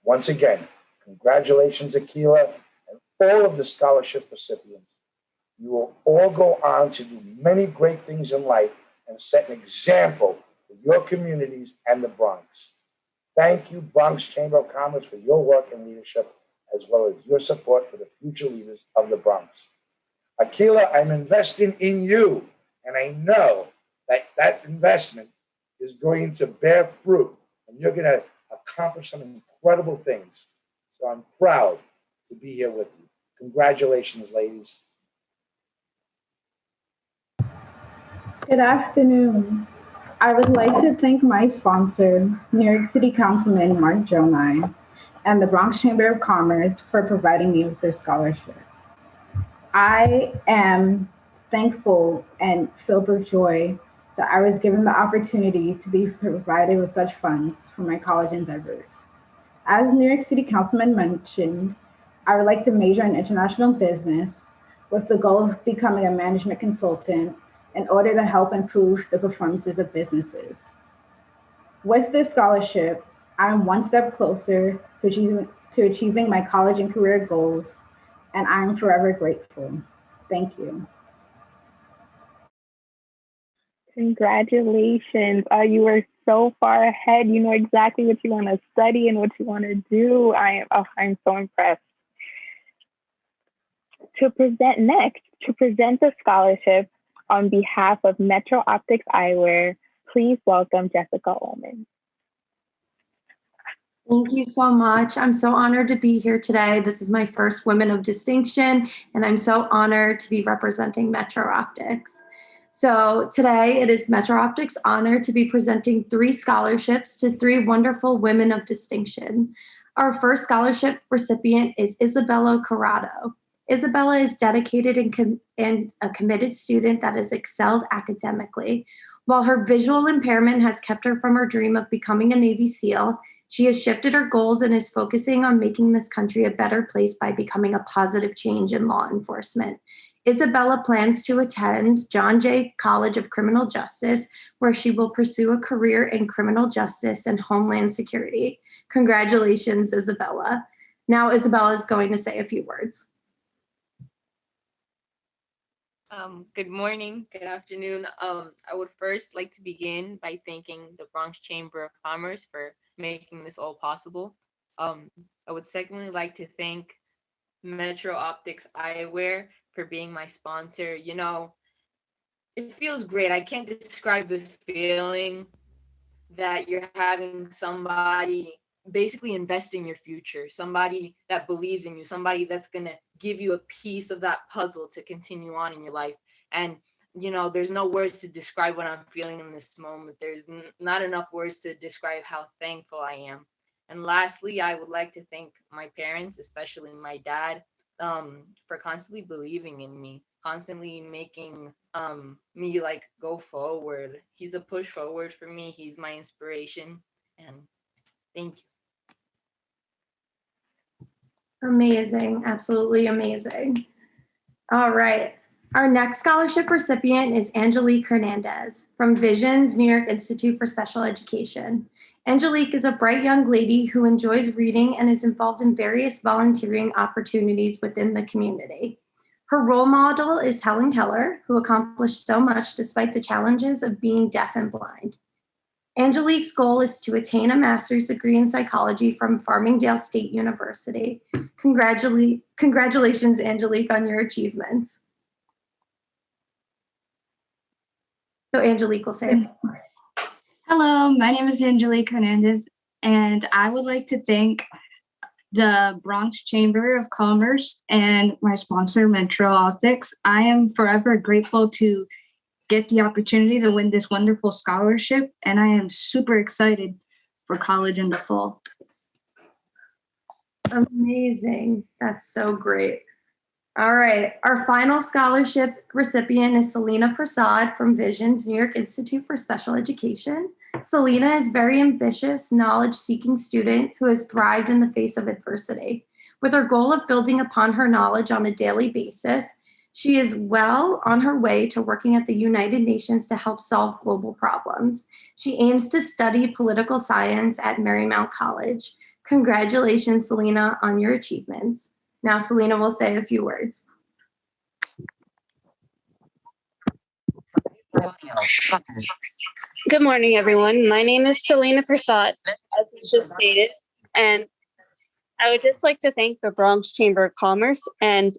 Once again, congratulations, Akilah, and all of the scholarship recipients. You will all go on to do many great things in life and set an example for your communities and the Bronx. Thank you, Bronx Chamber of Commerce, for your work and leadership, as well as your support for the future leaders of the Bronx. Akilah, I'm investing in you, and I know that that investment is going to bear fruit, and you're going to accomplish some incredible things. So I'm proud to be here with you. Congratulations, ladies. Good afternoon. I would like to thank my sponsor, New York City Councilman Mark Jonai, and the Bronx Chamber of Commerce for providing me with this scholarship. I am thankful and filled with joy that I was given the opportunity to be provided with such funds for my college endeavors. As New York City Councilman mentioned, I would like to major in international business with the goal of becoming a management consultant in order to help improve the performances of businesses. With this scholarship, I'm one step closer to achieving my college and career goals, and I'm forever grateful. Thank you. Congratulations. You are so far ahead. You know exactly what you want to study and what you want to do. I'm so impressed. To present the scholarship on behalf of Metro Optics Eyewear, please welcome Jessica Allman. Thank you so much. I'm so honored to be here today. This is my first Women of Distinction, and I'm so honored to be representing Metro Optics. So today it is Metro Optics' honor to be presenting 3 scholarships to 3 wonderful women of distinction. Our first scholarship recipient is Isabella Corrado. Isabella is dedicated and a committed student that has excelled academically. While her visual impairment has kept her from her dream of becoming a Navy SEAL, she has shifted her goals and is focusing on making this country a better place by becoming a positive change in law enforcement. Isabella plans to attend John Jay College of Criminal Justice, where she will pursue a career in criminal justice and homeland security. Congratulations, Isabella. Now Isabella is going to say a few words. Good morning, good afternoon. I would first like to begin by thanking the Bronx Chamber of Commerce for making this all possible. I would secondly like to thank Metro Optics Eyewear for being my sponsor. You know, it feels great. I can't describe the feeling that you're having somebody basically invest in your future, somebody that believes in you, somebody that's going to give you a piece of that puzzle to continue on in your life. And, you know, there's no words to describe what I'm feeling in this moment. There's not enough words to describe how thankful I am. And lastly, I would like to thank my parents, especially my dad, for constantly believing in me, constantly making me like go forward. He's a push forward for me. He's my inspiration. And thank you. Amazing, absolutely amazing. All right, our next scholarship recipient is Angelique Hernandez from Visions, New York Institute for Special Education. Angelique is a bright young lady who enjoys reading and is involved in various volunteering opportunities within the community. Her role model is Helen Keller, who accomplished so much despite the challenges of being deaf and blind. Angelique's goal is to attain a master's degree in psychology from Farmingdale State University. Congratulations, Angelique, on your achievements. So Angelique will say. Hello, my name is Angelique Hernandez, and I would like to thank the Bronx Chamber of Commerce and my sponsor, Metro Optics. I am forever grateful to get the opportunity to win this wonderful scholarship, and I am super excited for college in the fall. Amazing. That's so great. All right. Our final scholarship recipient is Selena Prasad from Vision's New York Institute for Special Education. Selena is a very ambitious, knowledge-seeking student who has thrived in the face of adversity. With her goal of building upon her knowledge on a daily basis, she is well on her way to working at the United Nations to help solve global problems. She aims to study political science at Marymount College. Congratulations, Selena, on your achievements. Now, Selena will say a few words. Good morning, everyone. My name is Selena Prasad, as was just stated, and I would just like to thank the Bronx Chamber of Commerce and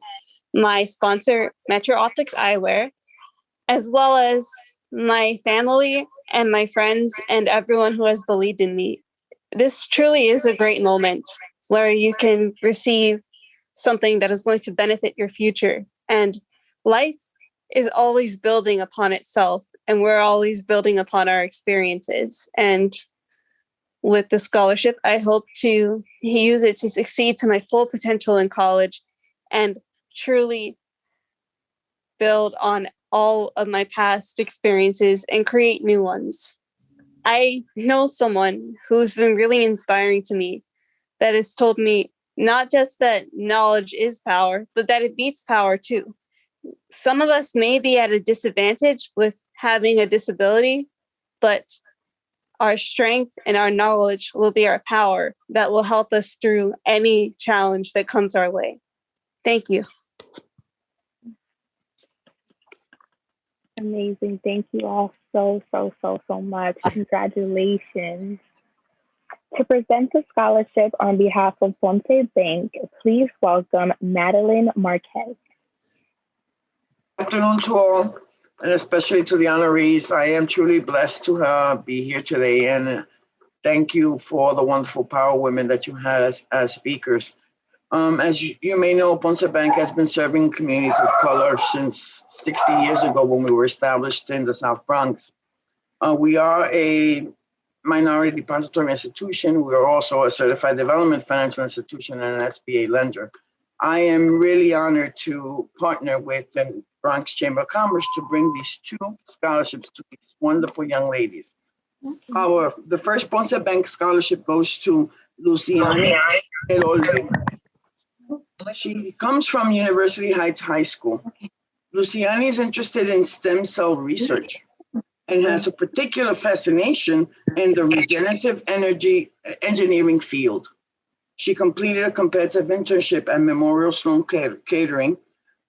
my sponsor, Metro Optics Eyewear, as well as my family and my friends and everyone who has believed in me. This truly is a great moment where you can receive something that is going to benefit your future. And life is always building upon itself, and we're always building upon our experiences. And with the scholarship, I hope to use it to succeed to my full potential in college and truly build on all of my past experiences and create new ones. I know someone who's been really inspiring to me that has told me not just that knowledge is power, but that it beats power too. Some of us may be at a disadvantage with having a disability, but our strength and our knowledge will be our power that will help us through any challenge that comes our way. Thank you. Amazing. Thank you all so much. Congratulations. To present the scholarship on behalf of Ponte Bank, please welcome Madeline Marquez. Good afternoon to all, and especially to the honorees. I am truly blessed to be here today, and thank you for the wonderful power women that you had as speakers. As you may know, Ponce Bank has been serving communities of color since 60 years ago when we were established in the South Bronx. We are a minority depository institution. We are also a certified development financial institution and an SBA lender. I am really honored to partner with the Bronx Chamber of Commerce to bring these two scholarships to these wonderful young ladies. The first Ponce Bank scholarship goes to Luciani Elolde. She comes from University Heights High School. Luciani is interested in stem cell research and has a particular fascination in the regenerative energy engineering field. She completed a competitive internship at Memorial Sloan Catering,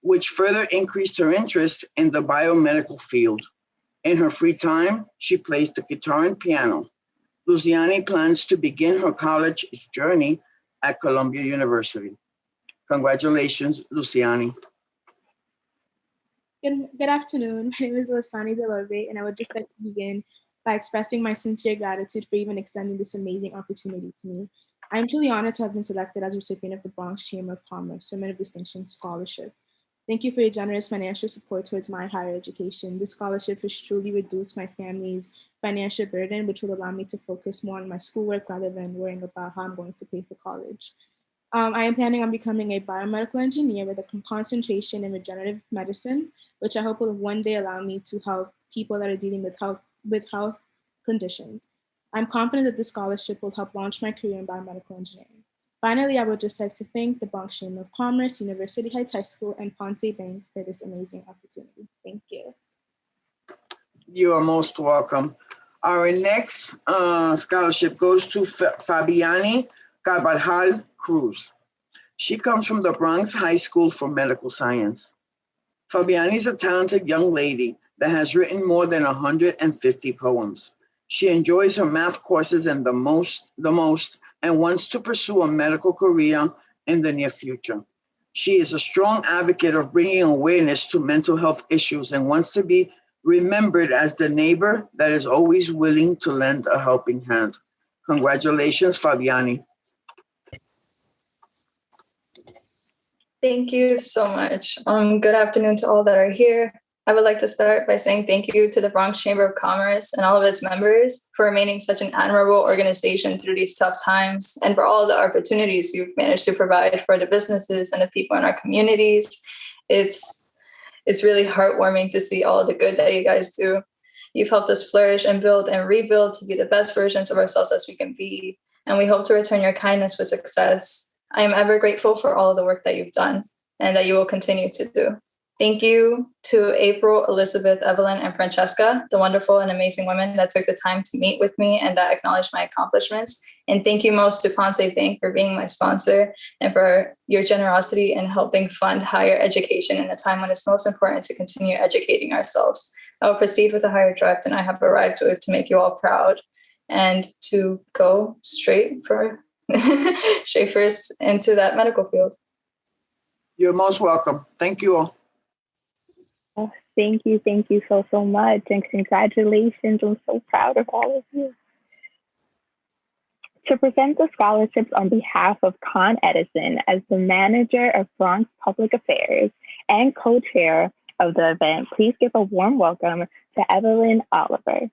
which further increased her interest in the biomedical field. In her free time, she plays the guitar and piano. Luciani plans to begin her college journey at Columbia University. Congratulations, Luciani. Good afternoon. My name is Lasani Delorbe, and I would just like to begin by expressing my sincere gratitude for even extending this amazing opportunity to me. I am truly honored to have been selected as a recipient of the Bronx Chamber of Commerce Women of Distinction Scholarship. Thank you for your generous financial support towards my higher education. This scholarship has truly reduced my family's financial burden, which will allow me to focus more on my schoolwork rather than worrying about how I'm going to pay for college. I am planning on becoming a biomedical engineer with a concentration in regenerative medicine, which I hope will one day allow me to help people that are dealing with health conditions. I'm confident that this scholarship will help launch my career in biomedical engineering. Finally, I would just like to thank the Bronx Chamber of Commerce, University Heights High School, and Ponce Bank for this amazing opportunity. Thank you. You are most welcome. Our next scholarship goes to Fabiani Cabral Cruz. She comes from the Bronx High School for Medical Science. Fabiani is a talented young lady that has written more than 150 poems. She enjoys her math courses and the most and wants to pursue a medical career in the near future. She is a strong advocate of bringing awareness to mental health issues and wants to be remembered as the neighbor that is always willing to lend a helping hand. Congratulations, Fabiani. Thank you so much. Good afternoon to all that are here. I would like to start by saying thank you to the Bronx Chamber of Commerce and all of its members for remaining such an admirable organization through these tough times and for all the opportunities you've managed to provide for the businesses and the people in our communities. It's really heartwarming to see all the good that you guys do. You've helped us flourish and build and rebuild to be the best versions of ourselves as we can be, and we hope to return your kindness with success. I am ever grateful for all of the work that you've done and that you will continue to do. Thank you to April, Elizabeth, Evelyn, and Francesca, the wonderful and amazing women that took the time to meet with me and that acknowledged my accomplishments. And thank you most to Ponce Bank for being my sponsor and for your generosity in helping fund higher education in a time when it's most important to continue educating ourselves. I will proceed with the higher draft, and I have arrived to make you all proud and to go straight first into that medical field. You're most welcome. Thank you all. Oh, thank you so much, and congratulations. I'm so proud of all of you. To present the scholarships on behalf of Con Edison as the manager of Bronx Public Affairs and co-chair of the event, please give a warm welcome to Evelyn Oliver.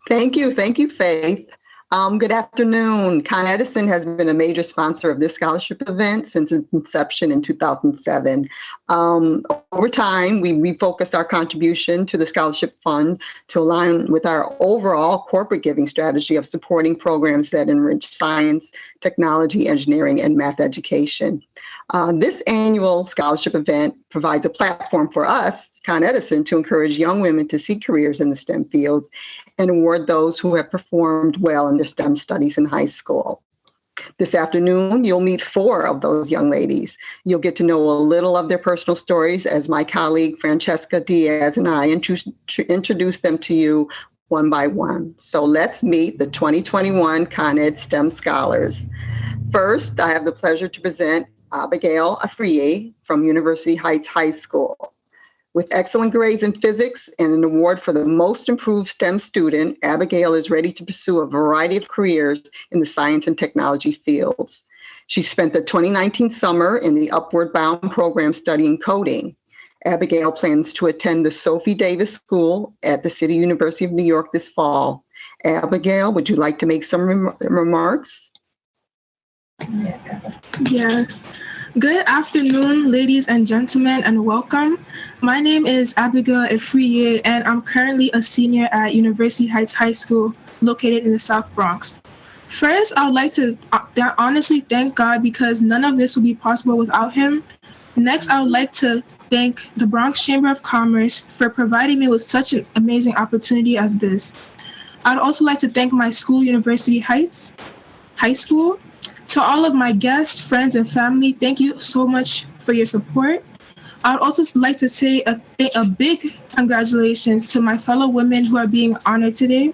Thank you, Faith. Good afternoon. Con Edison has been a major sponsor of this scholarship event since its inception in 2007. Over time, we refocused our contribution to the scholarship fund to align with our overall corporate giving strategy of supporting programs that enrich science, technology, engineering, and math education. This annual scholarship event provides a platform for us, Con Edison, to encourage young women to seek careers in the STEM fields and award those who have performed well in their STEM studies in high school. This afternoon, you'll meet 4 of those young ladies. You'll get to know a little of their personal stories as my colleague Francesca Diaz and I introduce them to you one by one. So let's meet the 2021 Con Ed STEM Scholars. First, I have the pleasure to present Abigail Afriye from University Heights High School. With excellent grades in physics and an award for the most improved STEM student, Abigail is ready to pursue a variety of careers in the science and technology fields. She spent the 2019 summer in the Upward Bound program studying coding. Abigail plans to attend the Sophie Davis School at the City University of New York this fall. Abigail, would you like to make some remarks? Yes. Good afternoon, ladies and gentlemen, and welcome. My name is Abigail Afriye, and I'm currently a senior at University Heights High School, located in the South Bronx. First, I would like to honestly thank God because none of this would be possible without him. Next, I would like to thank the Bronx Chamber of Commerce for providing me with such an amazing opportunity as this. I'd also like to thank my school, University Heights High School. To all of my guests, friends, and family, thank you so much for your support. I would also like to say a big congratulations to my fellow women who are being honored today.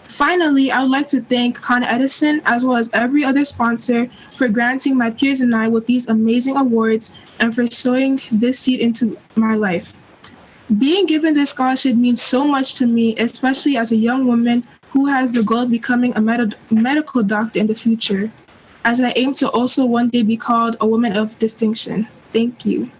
Finally, I would like to thank Con Edison, as well as every other sponsor, for granting my peers and I with these amazing awards and for sowing this seed into my life. Being given this scholarship means so much to me, especially as a young woman who has the goal of becoming a medical doctor in the future, as I aim to also one day be called a woman of distinction. Thank you.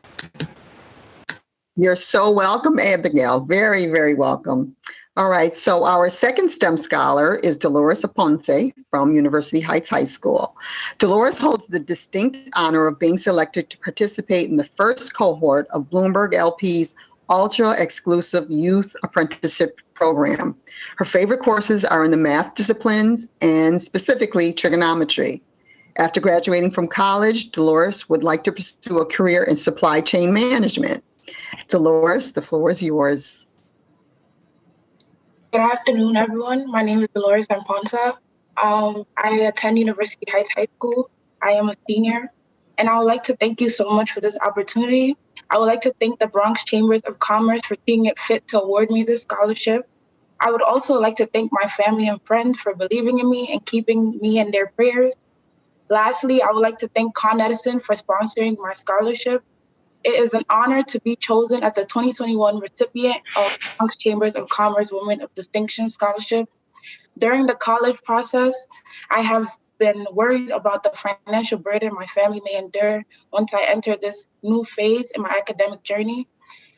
You're so welcome, Abigail. Very, very welcome. All right, so our second STEM scholar is Dolores Aponse from University Heights High School. Dolores holds the distinct honor of being selected to participate in the first cohort of Bloomberg LP's ultra-exclusive youth apprenticeship program. Her favorite courses are in the math disciplines and specifically trigonometry. After graduating from college, Dolores would like to pursue a career in supply chain management. Dolores, the floor is yours. Good afternoon, everyone. My name is Dolores Van Ponta. I attend University Heights High School. I am a senior, and I would like to thank you so much for this opportunity. I would like to thank the Bronx Chambers of Commerce for seeing it fit to award me this scholarship. I would also like to thank my family and friends for believing in me and keeping me in their prayers. Lastly, I would like to thank Con Edison for sponsoring my scholarship. It is an honor to be chosen as the 2021 recipient of Bronx Chambers of Commerce Women of Distinction Scholarship. During the college process, I have been worried about the financial burden my family may endure once I enter this new phase in my academic journey.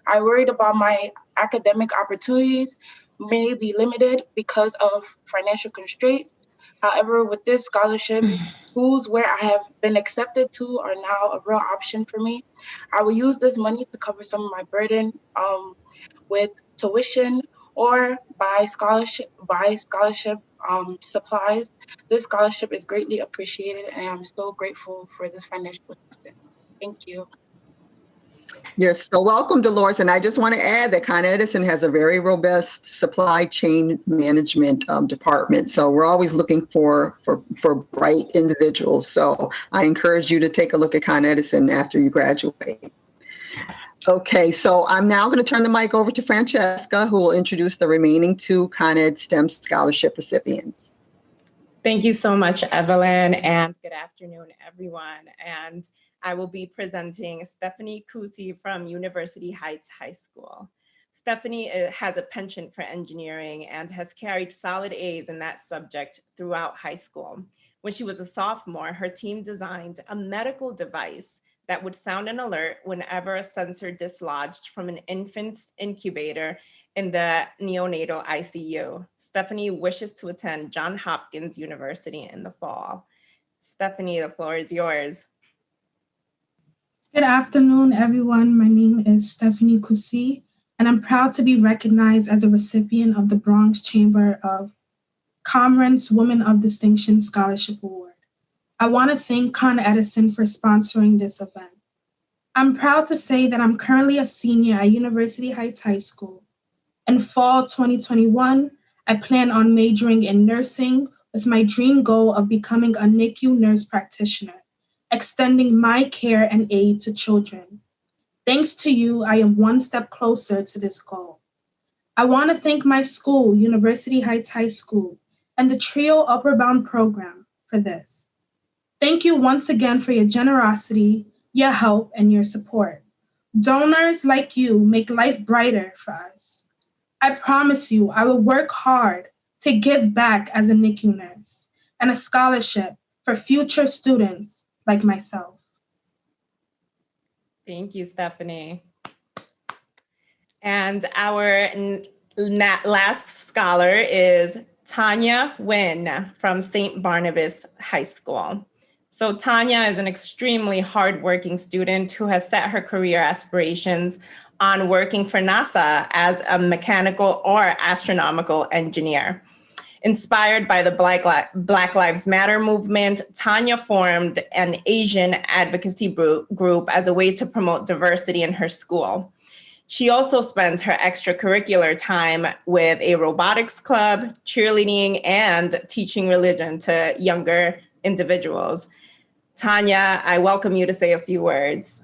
I worried about my academic opportunities may be limited because of financial constraints. However, with this scholarship, schools where I have been accepted to are now a real option for me. I will use this money to cover some of my burden with tuition or buy scholarship supplies. This scholarship is greatly appreciated, and I'm so grateful for this financial assistance. Thank you. You're so welcome, Dolores. And I just want to add that Con Edison has a very robust supply chain management department. So we're always looking for bright individuals. So I encourage you to take a look at Con Edison after you graduate. Okay, so I'm now going to turn the mic over to Francesca, who will introduce the remaining 2 Con Ed STEM scholarship recipients. Thank you so much, Evelyn, and good afternoon, everyone. And I will be presenting Stephanie Cousy from University Heights High School. Stephanie has a penchant for engineering and has carried solid A's in that subject throughout high school. When she was a sophomore, her team designed a medical device that would sound an alert whenever a sensor dislodged from an infant's incubator in the neonatal ICU. Stephanie wishes to attend Johns Hopkins University in the fall. Stephanie, the floor is yours. Good afternoon, everyone. My name is Stephanie Cousy, and I'm proud to be recognized as a recipient of the Bronx Chamber of Commerce Women of Distinction Scholarship Award. I want to thank Con Edison for sponsoring this event. I'm proud to say that I'm currently a senior at University Heights High School. In fall 2021, I plan on majoring in nursing with my dream goal of becoming a NICU nurse practitioner, extending my care and aid to children. Thanks to you, I am one step closer to this goal. I want to thank my school, University Heights High School, and the TRIO Upward Bound program for this. Thank you once again for your generosity, your help, and your support. Donors like you make life brighter for us. I promise you, I will work hard to give back as a NICU nurse and a scholarship for future students like myself. Thank you, Stephanie. And our last scholar is Tanya Nguyen from St. Barnabas High School. So Tanya is an extremely hardworking student who has set her career aspirations on working for NASA as a mechanical or astronomical engineer. Inspired by the Black Lives Matter movement, Tanya formed an Asian advocacy group as a way to promote diversity in her school. She also spends her extracurricular time with a robotics club, cheerleading, and teaching religion to younger individuals. Tanya, I welcome you to say a few words.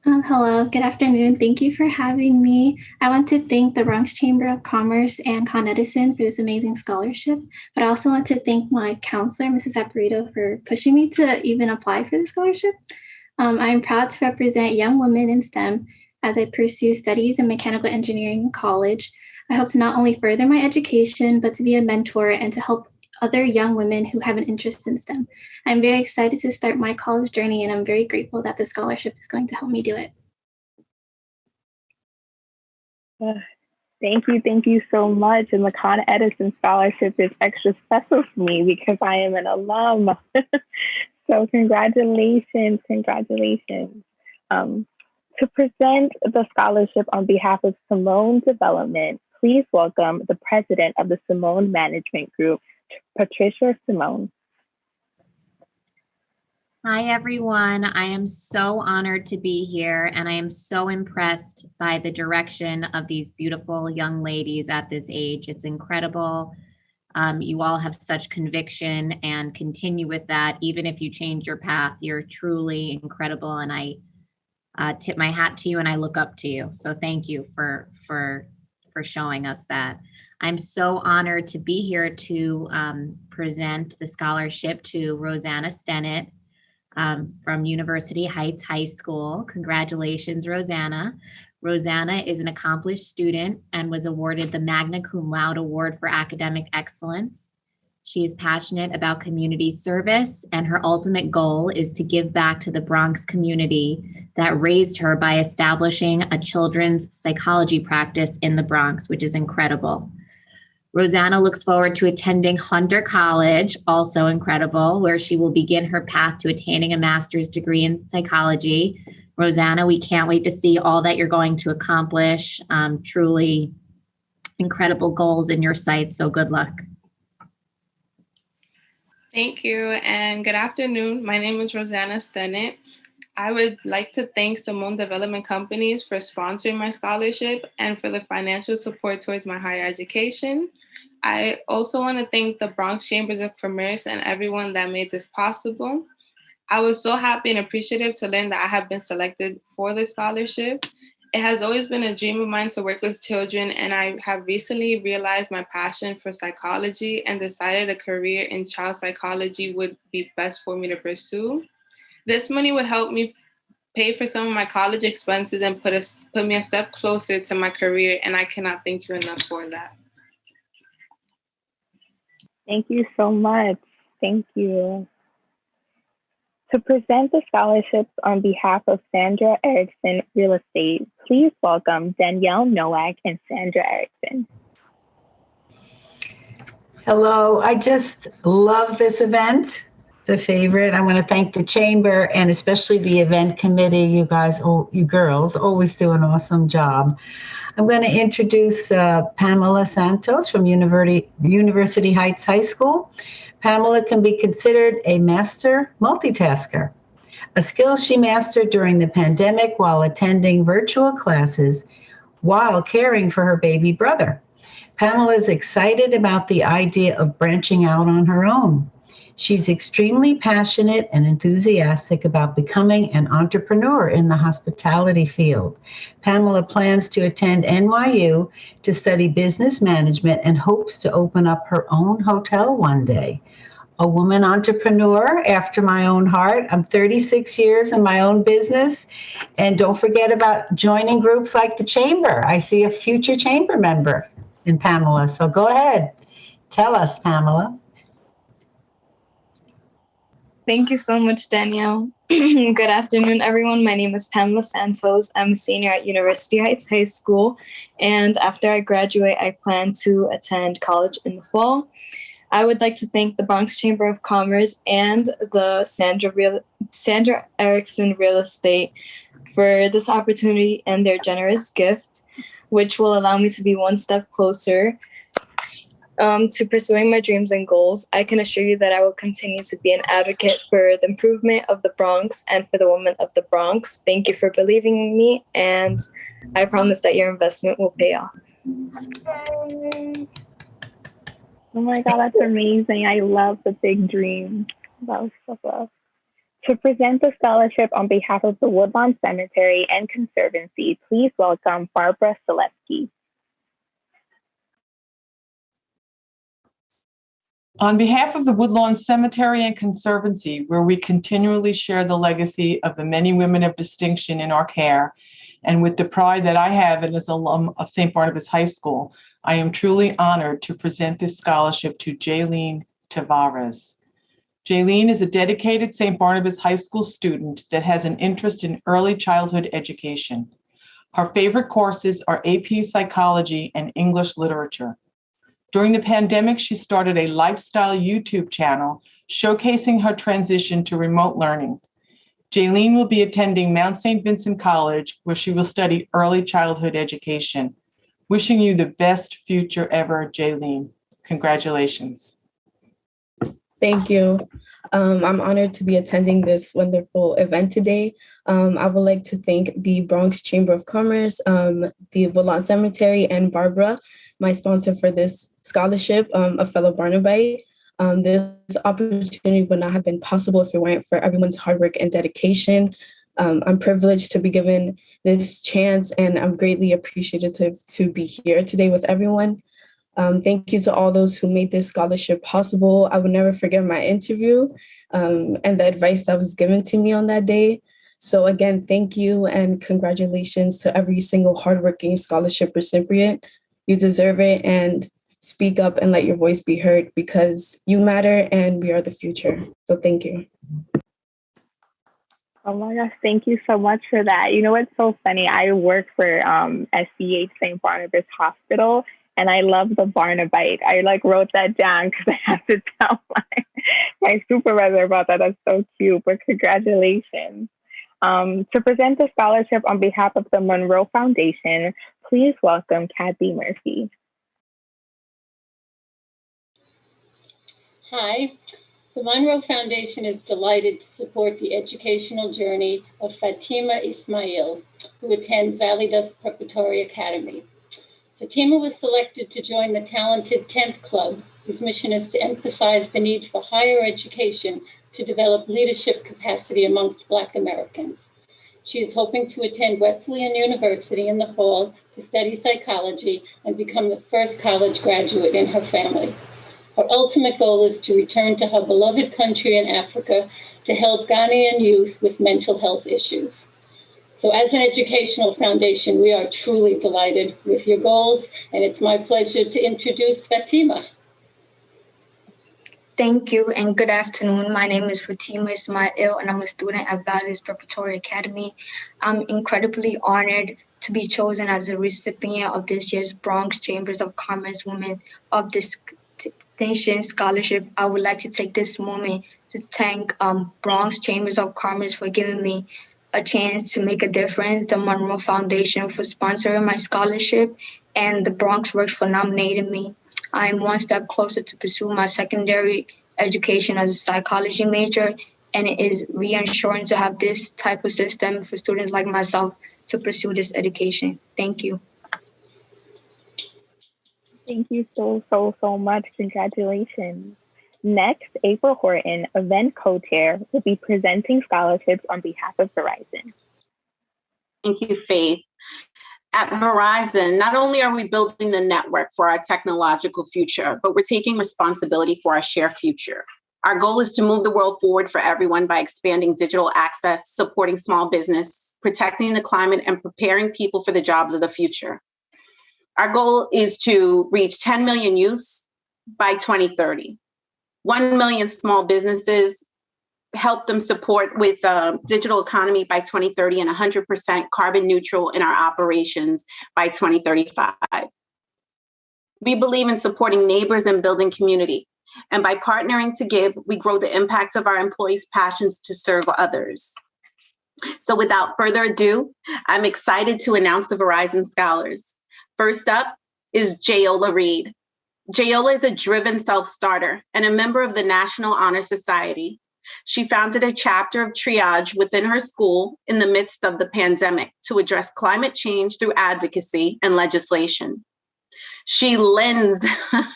Hello, good afternoon. Thank you for having me. I want to thank the Bronx Chamber of Commerce and Con Edison for this amazing scholarship, but I also want to thank my counselor, Mrs. Aparito, for pushing me to even apply for the scholarship. I'm proud to represent young women in STEM as I pursue studies in mechanical engineering in college. I hope to not only further my education, but to be a mentor and to help other young women who have an interest in STEM. I'm very excited to start my college journey, and I'm very grateful that the scholarship is going to help me do it. Thank you so much. And the Con Edison Scholarship is extra special for me because I am an alum. So congratulations. To present the scholarship on behalf of Simone Development, please welcome the president of the Simone Management Group, Patricia Simone. Hi, everyone. I am so honored to be here, and I am so impressed by the direction of these beautiful young ladies at this age. It's incredible. You all have such conviction and continue with that. Even if you change your path, you're truly incredible, and I tip my hat to you and I look up to you. So thank you for showing us that. I'm so honored to be here to present the scholarship to Rosanna Stennett from University Heights High School. Congratulations, Rosanna. Rosanna is an accomplished student and was awarded the Magna Cum Laude Award for Academic Excellence. She is passionate about community service, and her ultimate goal is to give back to the Bronx community that raised her by establishing a children's psychology practice in the Bronx, which is incredible. Rosanna looks forward to attending Hunter College, also incredible, where she will begin her path to attaining a master's degree in psychology. Rosanna, we can't wait to see all that you're going to accomplish. Truly incredible goals in your sight, so good luck. Thank you, and good afternoon. My name is Rosanna Stennett. I would like to thank Simone Development Companies for sponsoring my scholarship and for the financial support towards my higher education. I also want to thank the Bronx Chambers of Commerce and everyone that made this possible. I was so happy and appreciative to learn that I have been selected for the scholarship. It has always been a dream of mine to work with children, and I have recently realized my passion for psychology and decided a career in child psychology would be best for me to pursue. This money would help me pay for some of my college expenses and put me a step closer to my career, and I cannot thank you enough for that. Thank you so much. Thank you. To present the scholarships on behalf of Sandra Erickson Real Estate, please welcome Danielle Nowak and Sandra Erickson. Hello, I just love this event. It's a favorite. I want to thank the Chamber and especially the event committee. You guys, you girls, always do an awesome job. I'm going to introduce Pamela Santos from University Heights High School. Pamela can be considered a master multitasker, a skill she mastered during the pandemic while attending virtual classes while caring for her baby brother. Pamela is excited about the idea of branching out on her own. She's extremely passionate and enthusiastic about becoming an entrepreneur in the hospitality field. Pamela plans to attend NYU to study business management and hopes to open up her own hotel one day. A woman entrepreneur after my own heart. I'm 36 years in my own business. And don't forget about joining groups like the Chamber. I see a future Chamber member in Pamela. So go ahead. Tell us, Pamela. Thank you so much, Danielle. Good afternoon, everyone. My name is Pamela Santos. I'm a senior at University Heights High School. And after I graduate, I plan to attend college in the fall. I would like to thank the Bronx Chamber of Commerce and the Sandra Erickson Real Estate for this opportunity and their generous gift, which will allow me to be one step closer to pursuing my dreams and goals. I can assure you that I will continue to be an advocate for the improvement of the Bronx and for the women of the Bronx. Thank you for believing in me, and I promise that your investment will pay off. Oh my God, that's amazing. I love the big dream. That was so love. To present the scholarship on behalf of the Woodlawn Cemetery and Conservancy, please welcome Barbara Selesky. On behalf of the Woodlawn Cemetery and Conservancy, where we continually share the legacy of the many women of distinction in our care, and with the pride that I have as an alum of St. Barnabas High School, I am truly honored to present this scholarship to Jaylene Tavares. Jaylene is a dedicated St. Barnabas High School student that has an interest in early childhood education. Her favorite courses are AP Psychology and English Literature. During the pandemic, she started a lifestyle YouTube channel showcasing her transition to remote learning. Jaylene will be attending Mount St. Vincent College, where she will study early childhood education. Wishing you the best future ever, Jaylene. Congratulations. Thank you. I'm honored to be attending this wonderful event today. I would like to thank the Bronx Chamber of Commerce, the Woodlawn Cemetery, and Barbara, my sponsor for this scholarship, a fellow Barnabite. This opportunity would not have been possible if it weren't for everyone's hard work and dedication. I'm privileged to be given this chance, and I'm greatly appreciative to be here today with everyone. Thank you to all those who made this scholarship possible. I will never forget my interview and the advice that was given to me on that day. So again, thank you and congratulations to every single hardworking scholarship recipient. You deserve it, and speak up and let your voice be heard because you matter and we are the future. So thank you. Oh my gosh, thank you so much for that. You know what's so funny? I work for SCH St. Barnabas Hospital, and I love the Barnabite. I wrote that down because I have to tell my supervisor about that. That's so cute, but congratulations. To present the scholarship on behalf of the Monroe Foundation, please welcome Kathy Murphy. Hi, the Monroe Foundation is delighted to support the educational journey of Fatima Ismail, who attends Valley Dust Preparatory Academy. Fatima was selected to join the talented 10th Club, whose mission is to emphasize the need for higher education to develop leadership capacity amongst Black Americans. She is hoping to attend Wesleyan University in the fall to study psychology and become the first college graduate in her family. Her ultimate goal is to return to her beloved country in Africa to help Ghanaian youth with mental health issues. So as an educational foundation, we are truly delighted with your goals, and it's my pleasure to introduce Fatima. Thank you and good afternoon. My name is Fatima Ismail and I'm a student at Valley's Preparatory Academy. I'm incredibly honored to be chosen as a recipient of this year's Bronx Chambers of Commerce Women of Distinction Scholarship. I would like to take this moment to thank Bronx Chambers of Commerce for giving me a chance to make a difference, the Monroe Foundation for sponsoring my scholarship, and the Bronx Works for nominating me. I'm one step closer to pursue my secondary education as a psychology major, and it is reassuring to have this type of system for students like myself to pursue this education. Thank you. Thank you so much. Congratulations. Next, April Horton, event co-chair, will be presenting scholarships on behalf of Verizon. Thank you, Faith. At Verizon, not only are we building the network for our technological future, but we're taking responsibility for our shared future. Our goal is to move the world forward for everyone by expanding digital access, supporting small business, protecting the climate, and preparing people for the jobs of the future. Our goal is to reach 10 million youths by 2030, 1 million small businesses, help them support with digital economy by 2030 and 100% carbon neutral in our operations by 2035. We believe in supporting neighbors and building community. And by partnering to give, we grow the impact of our employees' passions to serve others. So without further ado, I'm excited to announce the Verizon Scholars. First up is Jayola Reid. Jayola is a driven self-starter and a member of the National Honor Society. She founded a chapter of triage within her school in the midst of the pandemic to address climate change through advocacy and legislation. She lends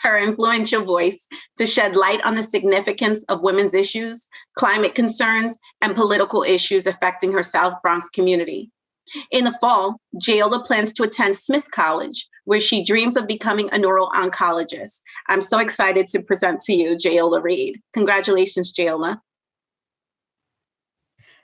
her influential voice to shed light on the significance of women's issues, climate concerns, and political issues affecting her South Bronx community. In the fall, Jayola plans to attend Smith College, where she dreams of becoming a neuro-oncologist. I'm so excited to present to you Jayola Reid. Congratulations, Jayola.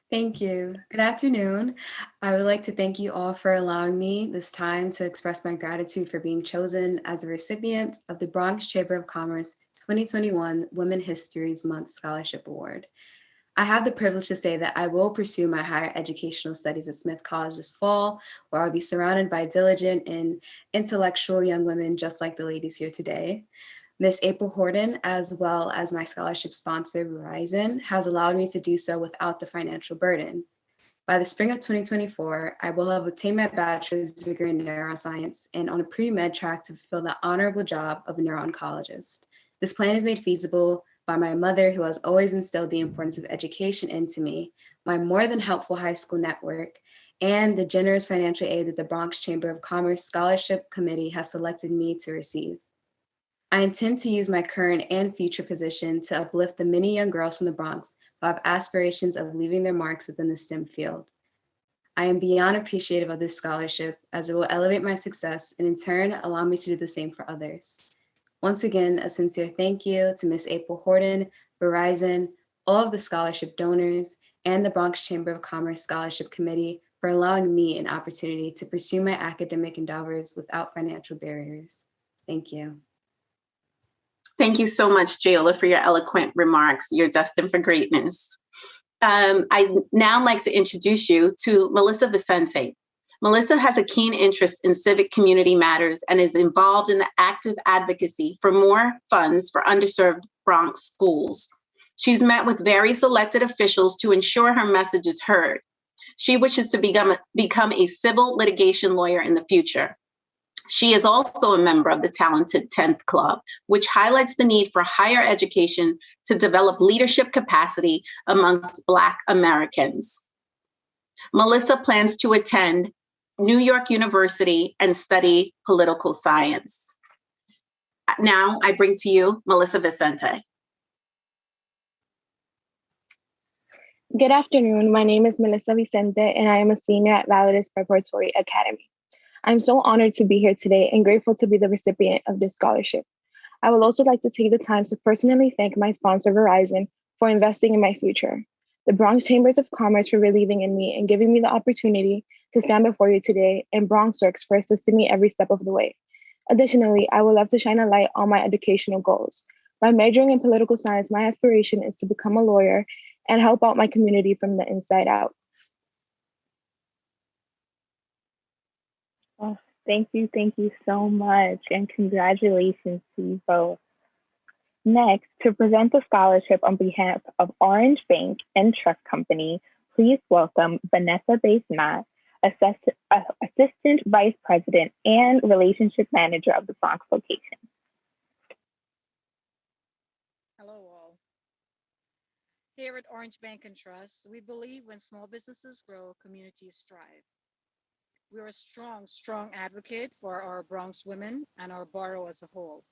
Thank you. Good afternoon. I would like to thank you all for allowing me this time to express my gratitude for being chosen as a recipient of the Bronx Chamber of Commerce 2021 Women Histories Month Scholarship Award. I have the privilege to say that I will pursue my higher educational studies at Smith College this fall, where I'll be surrounded by diligent and intellectual young women just like the ladies here today. Miss April Horton, as well as my scholarship sponsor, Verizon, has allowed me to do so without the financial burden. By the spring of 2024, I will have obtained my bachelor's degree in neuroscience and on a pre-med track to fulfill the honorable job of a neuro-oncologist. This plan is made feasible by my mother, who has always instilled the importance of education into me, my more than helpful high school network, and the generous financial aid that the Bronx Chamber of Commerce Scholarship Committee has selected me to receive. I intend to use my current and future position to uplift the many young girls from the Bronx who have aspirations of leaving their marks within the STEM field. I am beyond appreciative of this scholarship, as it will elevate my success and in turn allow me to do the same for others. Once again, a sincere thank you to Ms. April Horton, Verizon, all of the scholarship donors, and the Bronx Chamber of Commerce Scholarship Committee for allowing me an opportunity to pursue my academic endeavors without financial barriers. Thank you. Thank you so much, Jayola, for your eloquent remarks. You're destined for greatness. I'd now like to introduce you to Melissa Vicente. Melissa has a keen interest in civic community matters and is involved in the active advocacy for more funds for underserved Bronx schools. She's met with various elected officials to ensure her message is heard. She wishes to become a civil litigation lawyer in the future. She is also a member of the Talented 10th Club, which highlights the need for higher education to develop leadership capacity amongst Black Americans. Melissa plans to attend New York University and study political science. Now I bring to you Melissa Vicente. Good afternoon. My name is Melissa Vicente, and I am a senior at Validus Preparatory Academy. I'm so honored to be here today and grateful to be the recipient of this scholarship. I would also like to take the time to personally thank my sponsor, Verizon, for investing in my future, the Bronx Chambers of Commerce for believing in me and giving me the opportunity to stand before you today, and BronxCurrents for assisting me every step of the way. Additionally, I would love to shine a light on my educational goals. By majoring in political science, my aspiration is to become a lawyer and help out my community from the inside out. Oh, thank you so much, and congratulations to you both. Next, to present the scholarship on behalf of Orange Bank and Trust Company, please welcome Vanessa Bates-Matt, Assistant Vice President and Relationship Manager of the Bronx location. Hello all. Here at Orange Bank and Trust, we believe when small businesses grow, communities thrive. We're a strong advocate for our Bronx women and our borough as a whole.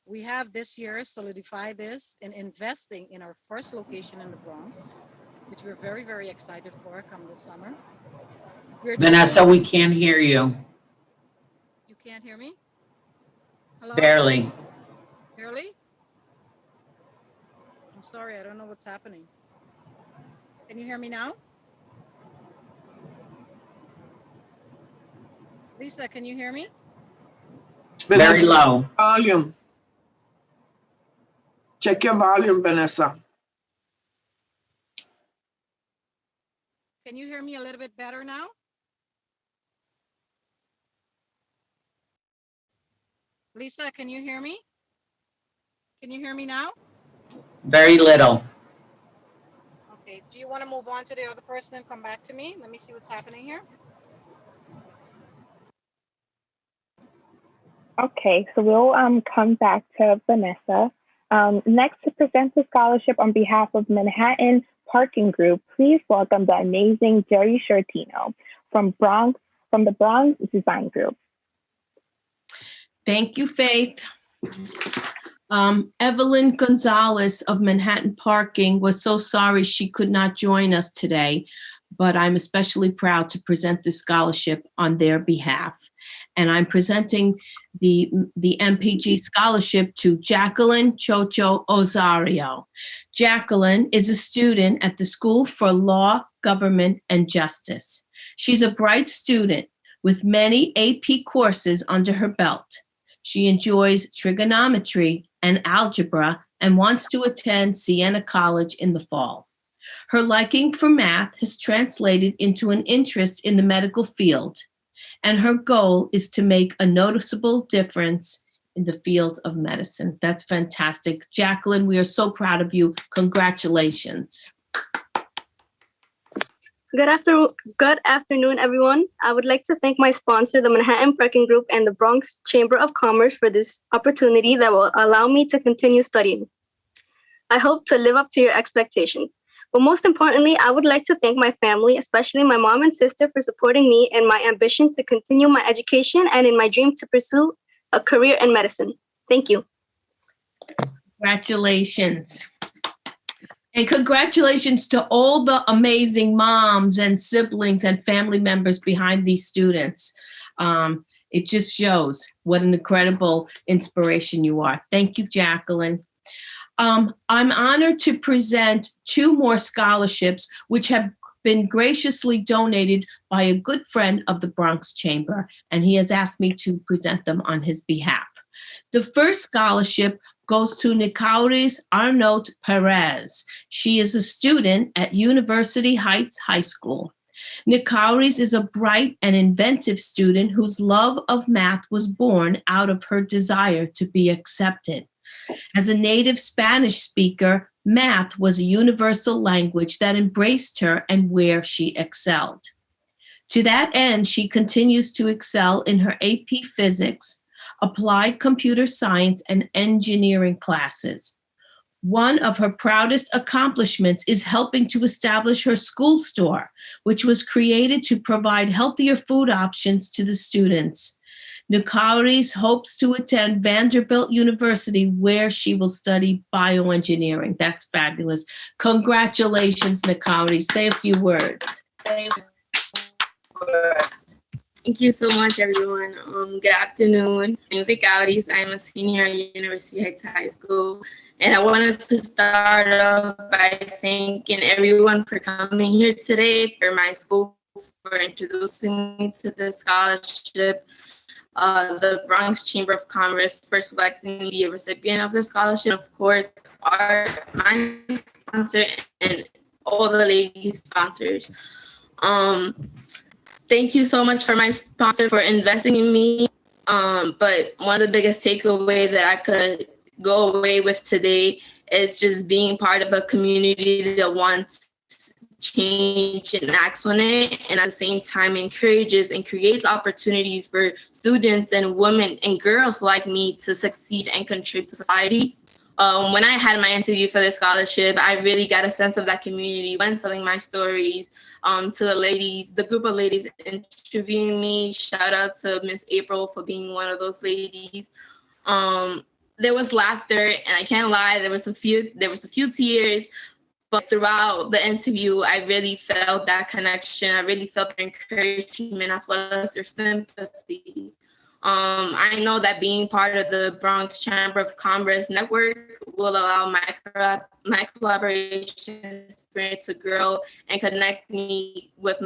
We have this year solidified this in investing in our first location in the Bronx, which we're very, very excited for come this summer. Vanessa, we can't hear you. You can't hear me? Hello? Barely. Barely? I'm sorry, I don't know what's happening. Can you hear me now? Lisa, can you hear me? Very low. Volume. Check your volume, Vanessa. Can you hear me a little bit better now? Lisa, can you hear me? Can you hear me now? Very little. Okay, do you want to move on to the other person and come back to me? Let me see what's happening here. Okay, so we'll come back to Vanessa. Next, to present the scholarship on behalf of Manhattan Parking Group, please welcome the amazing Jerry Shertino from the Bronx Design Group. Thank you, Faith. Evelyn Gonzalez of Manhattan Parking was so sorry she could not join us today, but I'm especially proud to present this scholarship on their behalf. And I'm presenting the MPG scholarship to Jacqueline Chocho Osario. Jacqueline is a student at the School for Law, Government, and Justice. She's a bright student with many AP courses under her belt. She enjoys trigonometry and algebra and wants to attend Siena College in the fall. Her liking for math has translated into an interest in the medical field, and her goal is to make a noticeable difference in the field of medicine. That's fantastic. Jacqueline, we are so proud of you. Congratulations. Good afternoon, everyone. I would like to thank my sponsor, the Manhattan Parking Group, and the Bronx Chamber of Commerce for this opportunity that will allow me to continue studying. I hope to live up to your expectations. But most importantly, I would like to thank my family, especially my mom and sister, for supporting me in my ambition to continue my education and in my dream to pursue a career in medicine. Thank you. Congratulations. And congratulations to all the amazing moms and siblings and family members behind these students. It just shows what an incredible inspiration you are. Thank you, Jacqueline. I'm honored to present 2 more scholarships, which have been graciously donated by a good friend of the Bronx Chamber, and he has asked me to present them on his behalf. The first scholarship goes to Nicauris Arnaut Perez. She is a student at University Heights High School. Nicauris is a bright and inventive student whose love of math was born out of her desire to be accepted. As a native Spanish speaker, math was a universal language that embraced her and where she excelled. To that end, she continues to excel in her AP Physics, Applied Computer Science, and Engineering classes. One of her proudest accomplishments is helping to establish her school store, which was created to provide healthier food options to the students. Nicauris hopes to attend Vanderbilt University, where she will study bioengineering. That's fabulous. Congratulations, Nicauris. Say a few words. Thank you so much, everyone. Good afternoon. My name is Nicauris. I'm a senior at University Heights High School. And I wanted to start off by thanking everyone for coming here today, for my school, for introducing me to the scholarship, the Bronx Chamber of Commerce for selecting me the recipient of the scholarship, of course, my sponsor and all the lady sponsors. Thank you so much for my sponsor for investing in me. But one of the biggest takeaways that I could go away with today is just being part of a community that wants change and acts on it, and at the same time encourages and creates opportunities for students and women and girls like me to succeed and contribute to society. When I had my interview for this scholarship, I really got a sense of that community when telling my stories to the ladies, the group of ladies interviewing me. Shout out to Miss April for being one of those ladies. There was laughter, and I can't lie, there was a few tears, but throughout the interview, I really felt that connection. I really felt their encouragement as well as their sympathy. I know that being part of the Bronx Chamber of Commerce network will allow my collaboration experience to grow and connect me with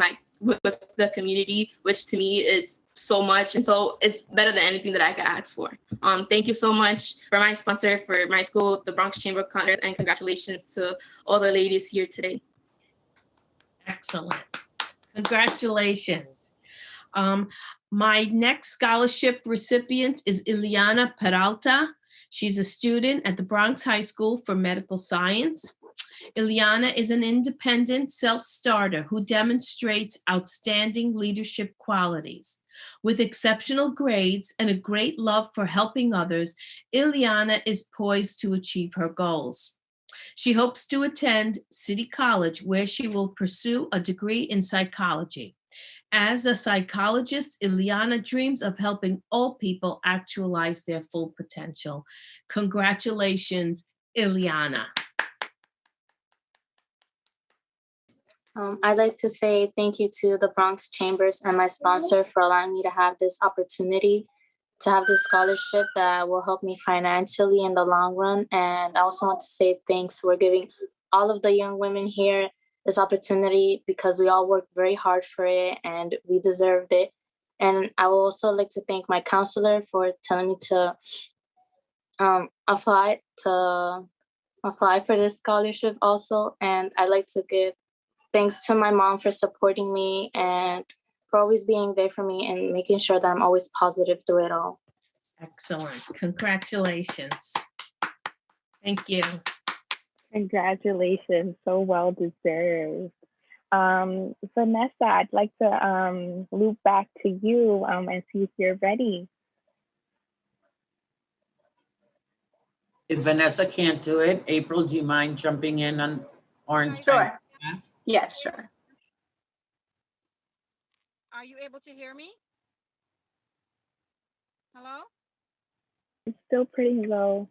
the community, which to me is so much, and so it's better than anything that I could ask for. Thank you so much for my sponsor, for my school, the Bronx Chamber of Commerce, and congratulations to all the ladies here today. Excellent. Congratulations. My next scholarship recipient is Ileana Peralta. She's a student at the Bronx High School for Medical Science. Ileana is an independent self-starter who demonstrates outstanding leadership qualities. With exceptional grades and a great love for helping others, Ileana is poised to achieve her goals. She hopes to attend City College, where she will pursue a degree in psychology. As a psychologist, Ileana dreams of helping all people actualize their full potential. Congratulations, Ileana. I'd like to say thank you to the Bronx Chambers and my sponsor for allowing me to have this opportunity to have this scholarship that will help me financially in the long run. And I also want to say thanks for giving all of the young women here this opportunity, because we all worked very hard for it and we deserved it. And I would also like to thank my counselor for telling me to apply for this scholarship also. And I'd like to give thanks to my mom for supporting me and for always being there for me and making sure that I'm always positive through it all. Excellent. Congratulations. Thank you. Congratulations. So well deserved. Vanessa, I'd like to loop back to you and see if you're ready. If Vanessa can't do it, April, do you mind jumping in on Orange? Sure. Yeah, sure. Are you able to hear me? Hello? It's still pretty low.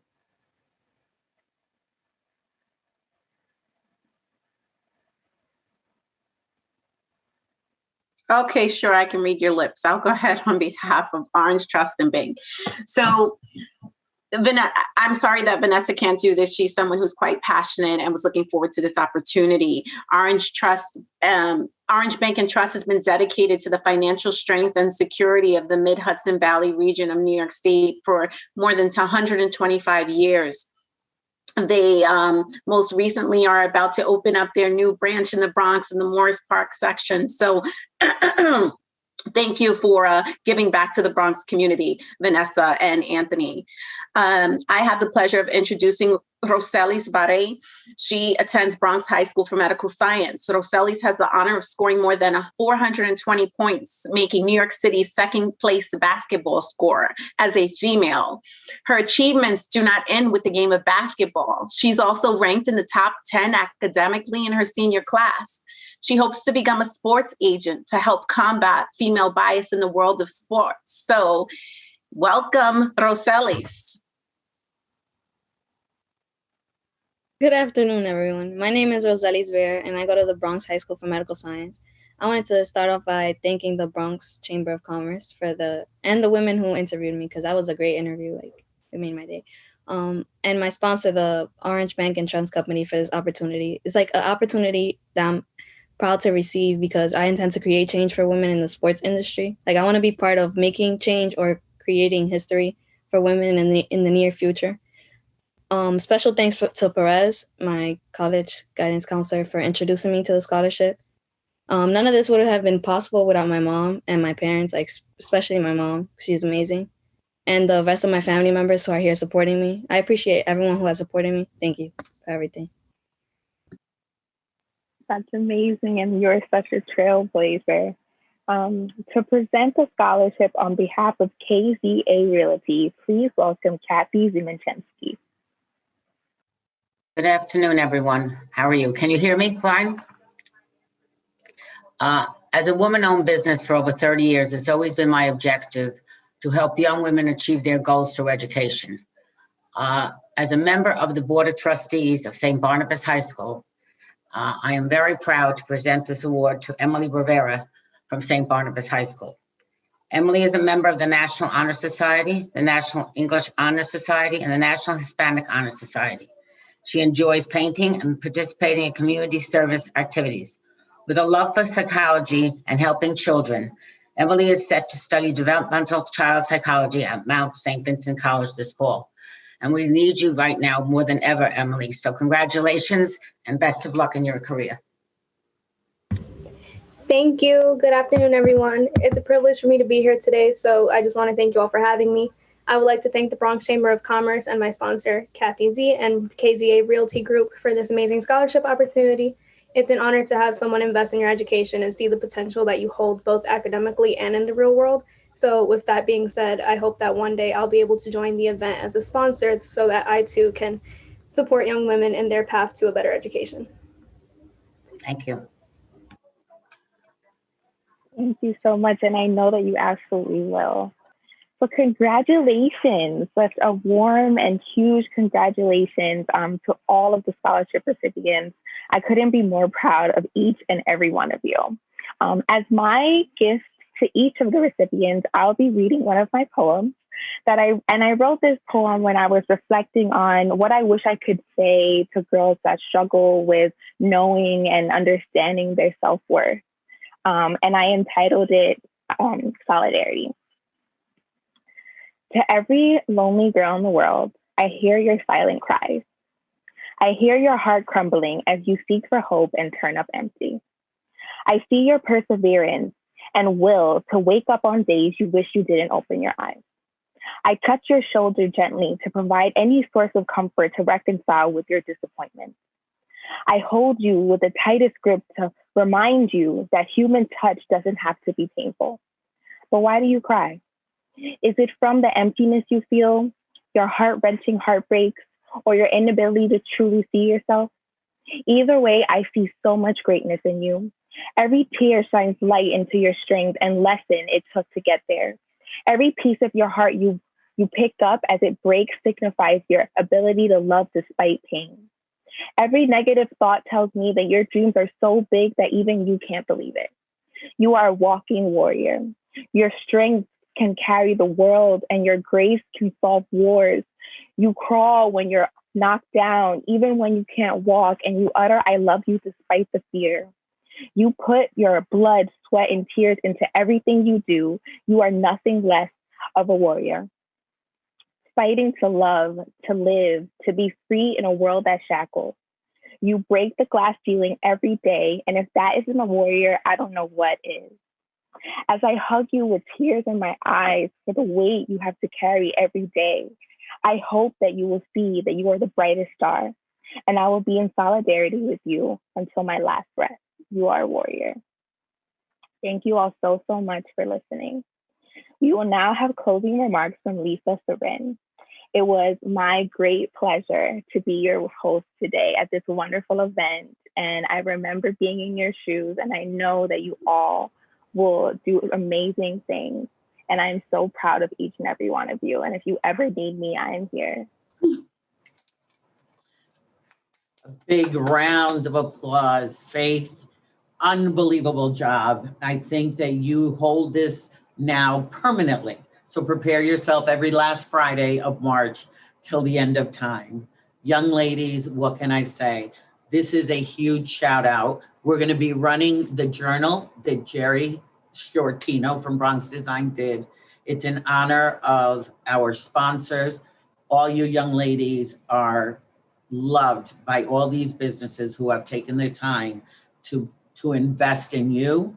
Okay, sure, I can read your lips. I'll go ahead on behalf of Orange Trust and Bank. So I'm sorry that Vanessa can't do this. She's someone who's quite passionate and was looking forward to this opportunity. Orange Bank and Trust has been dedicated to the financial strength and security of the Mid-Hudson Valley region of New York State for more than 125 years. They most recently are about to open up their new branch in the Bronx in the Morris Park section. So thank you for giving back to the Bronx community, Vanessa and Anthony. I have the pleasure of introducing Rosalie Zvere. She attends Bronx High School for Medical Science. Rosalie has the honor of scoring more than 420 points, making New York City's second place basketball scorer as a female. Her achievements do not end with the game of basketball. She's also ranked in the top 10 academically in her senior class. She hopes to become a sports agent to help combat female bias in the world of sports. So welcome, Rosalie. Good afternoon, everyone. My name is Rosalie Zvere, and I go to the Bronx High School for Medical Science. I wanted to start off by thanking the Bronx Chamber of Commerce and the women who interviewed me, because that was a great interview. Like, it made my day. And my sponsor, the Orange Bank and Trust Company, for this opportunity. It's like an opportunity that I'm proud to receive because I intend to create change for women in the sports industry. Like, I want to be part of making change or creating history for women in the near future. Special thanks to Perez, my college guidance counselor, for introducing me to the scholarship. None of this would have been possible without my mom and my parents, like especially my mom. She's amazing. And the rest of my family members who are here supporting me. I appreciate everyone who has supported me. Thank you for everything. That's amazing, and you're such a trailblazer. To present the scholarship on behalf of KZA Realty, please welcome Kathy Ziminchensky. Good afternoon, everyone. How are you? Can you hear me fine? As a woman-owned business for over 30 years, it's always been my objective to help young women achieve their goals through education. As a member of the Board of Trustees of St. Barnabas High School, I am very proud to present this award to Emily Rivera from St. Barnabas High School. Emily is a member of the National Honor Society, the National English Honor Society, and the National Hispanic Honor Society. She enjoys painting and participating in community service activities. With a love for psychology and helping children, Emily is set to study developmental child psychology at Mount St. Vincent College this fall. And we need you right now more than ever, Emily. So congratulations and best of luck in your career. Thank you. Good afternoon, everyone. It's a privilege for me to be here today, so I just want to thank you all for having me. I would like to thank the Bronx Chamber of Commerce and my sponsor, Kathy Z, and KZA Realty Group for this amazing scholarship opportunity. It's an honor to have someone invest in your education and see the potential that you hold both academically and in the real world. So with that being said, I hope that one day I'll be able to join the event as a sponsor so that I too can support young women in their path to a better education. Thank you. Thank you so much, and I know that you absolutely will. So congratulations, such a warm and huge congratulations to all of the scholarship recipients. I couldn't be more proud of each and every one of you. As my gift to each of the recipients, I'll be reading one of my poems I wrote this poem when I was reflecting on what I wish I could say to girls that struggle with knowing and understanding their self-worth. And I entitled it Solidarity. To every lonely girl in the world, I hear your silent cries. I hear your heart crumbling as you seek for hope and turn up empty. I see your perseverance and will to wake up on days you wish you didn't open your eyes. I touch your shoulder gently to provide any source of comfort to reconcile with your disappointment. I hold you with the tightest grip to remind you that human touch doesn't have to be painful. But why do you cry? Is it from the emptiness you feel, your heart-wrenching heartbreaks, or your inability to truly see yourself? Either way, I see so much greatness in you. Every tear shines light into your strength and lesson it took to get there. Every piece of your heart you pick up as it breaks signifies your ability to love despite pain. Every negative thought tells me that your dreams are so big that even you can't believe it. You are a walking warrior. Your strength can carry the world and your grace can solve wars. You crawl when you're knocked down, even when you can't walk, and you utter, I love you despite the fear. You put your blood, sweat, and tears into everything you do. You are nothing less of a warrior. Fighting to love, to live, to be free in a world that shackles. You break the glass ceiling every day, and if that isn't a warrior, I don't know what is. As I hug you with tears in my eyes for the weight you have to carry every day, I hope that you will see that you are the brightest star, and I will be in solidarity with you until my last breath. You are a warrior. Thank you all so much for listening. We will now have closing remarks from Lisa Sarin. It was my great pleasure to be your host today at this wonderful event. And I remember being in your shoes, and I know that you all will do amazing things. And I'm so proud of each and every one of you. And if you ever need me, I am here. A big round of applause. Faith, unbelievable job. I think that you hold this now permanently. So prepare yourself every last Friday of March till the end of time. Young ladies, what can I say? This is a huge shout out. We're going to be running the journal that Jerry Shertino from Bronx Design did. It's in honor of our sponsors. All you young ladies are loved by all these businesses who have taken the time to invest in you.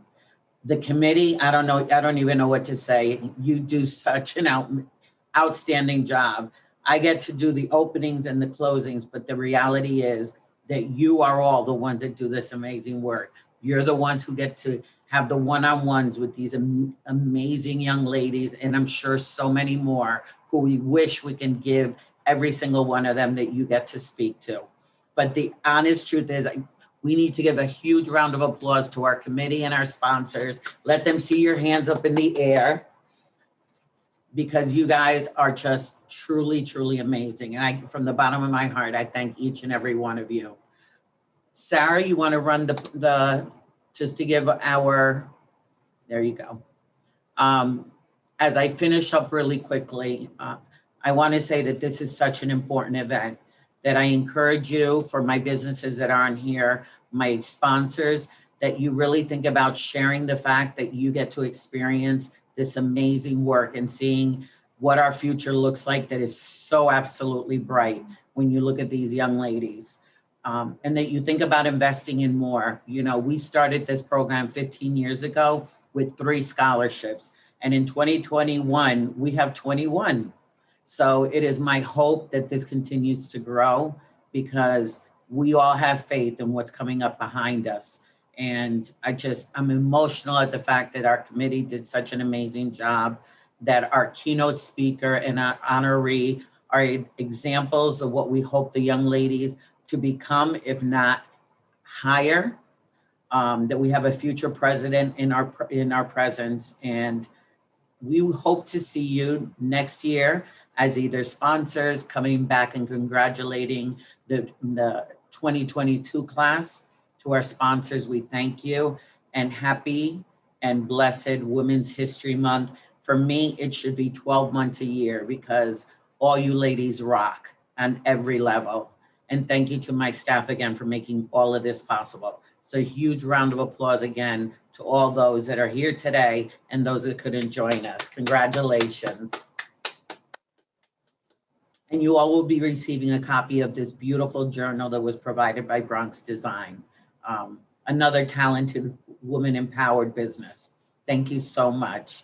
The committee, I don't even know what to say. You do such an outstanding job. I get to do the openings and the closings, but the reality is that you are all the ones that do this amazing work. You're the ones who get to have the one-on-ones with these amazing young ladies, and I'm sure so many more who we wish we can give every single one of them that you get to speak to. But the honest truth is, we need to give a huge round of applause to our committee and our sponsors. Let them see your hands up in the air, because you guys are just truly, truly amazing. And from the bottom of my heart, I thank each and every one of you. Sarah, you want to run just to give there you go. As I finish up really quickly, I want to say that this is such an important event, that I encourage you, for my businesses that aren't here, my sponsors, that you really think about sharing the fact that you get to experience this amazing work and seeing what our future looks like that is so absolutely bright when you look at these young ladies. And that you think about investing in more. You know, we started this program 15 years ago with 3 scholarships. And in 2021, we have 21. So it is my hope that this continues to grow, because we all have faith in what's coming up behind us. And I'm emotional at the fact that our committee did such an amazing job, that our keynote speaker and our honoree are examples of what we hope the young ladies to become, if not higher, that we have a future president in our presence. And we hope to see you next year as either sponsors coming back and congratulating the 2022 class. To our sponsors, we thank you, and happy and blessed Women's History Month. For me, it should be 12 months a year, because all you ladies rock on every level. And thank you to my staff again for making all of this possible. So a huge round of applause again to all those that are here today and those that couldn't join us. Congratulations. And you all will be receiving a copy of this beautiful journal that was provided by Bronx Design, another talented woman-empowered business. Thank you so much.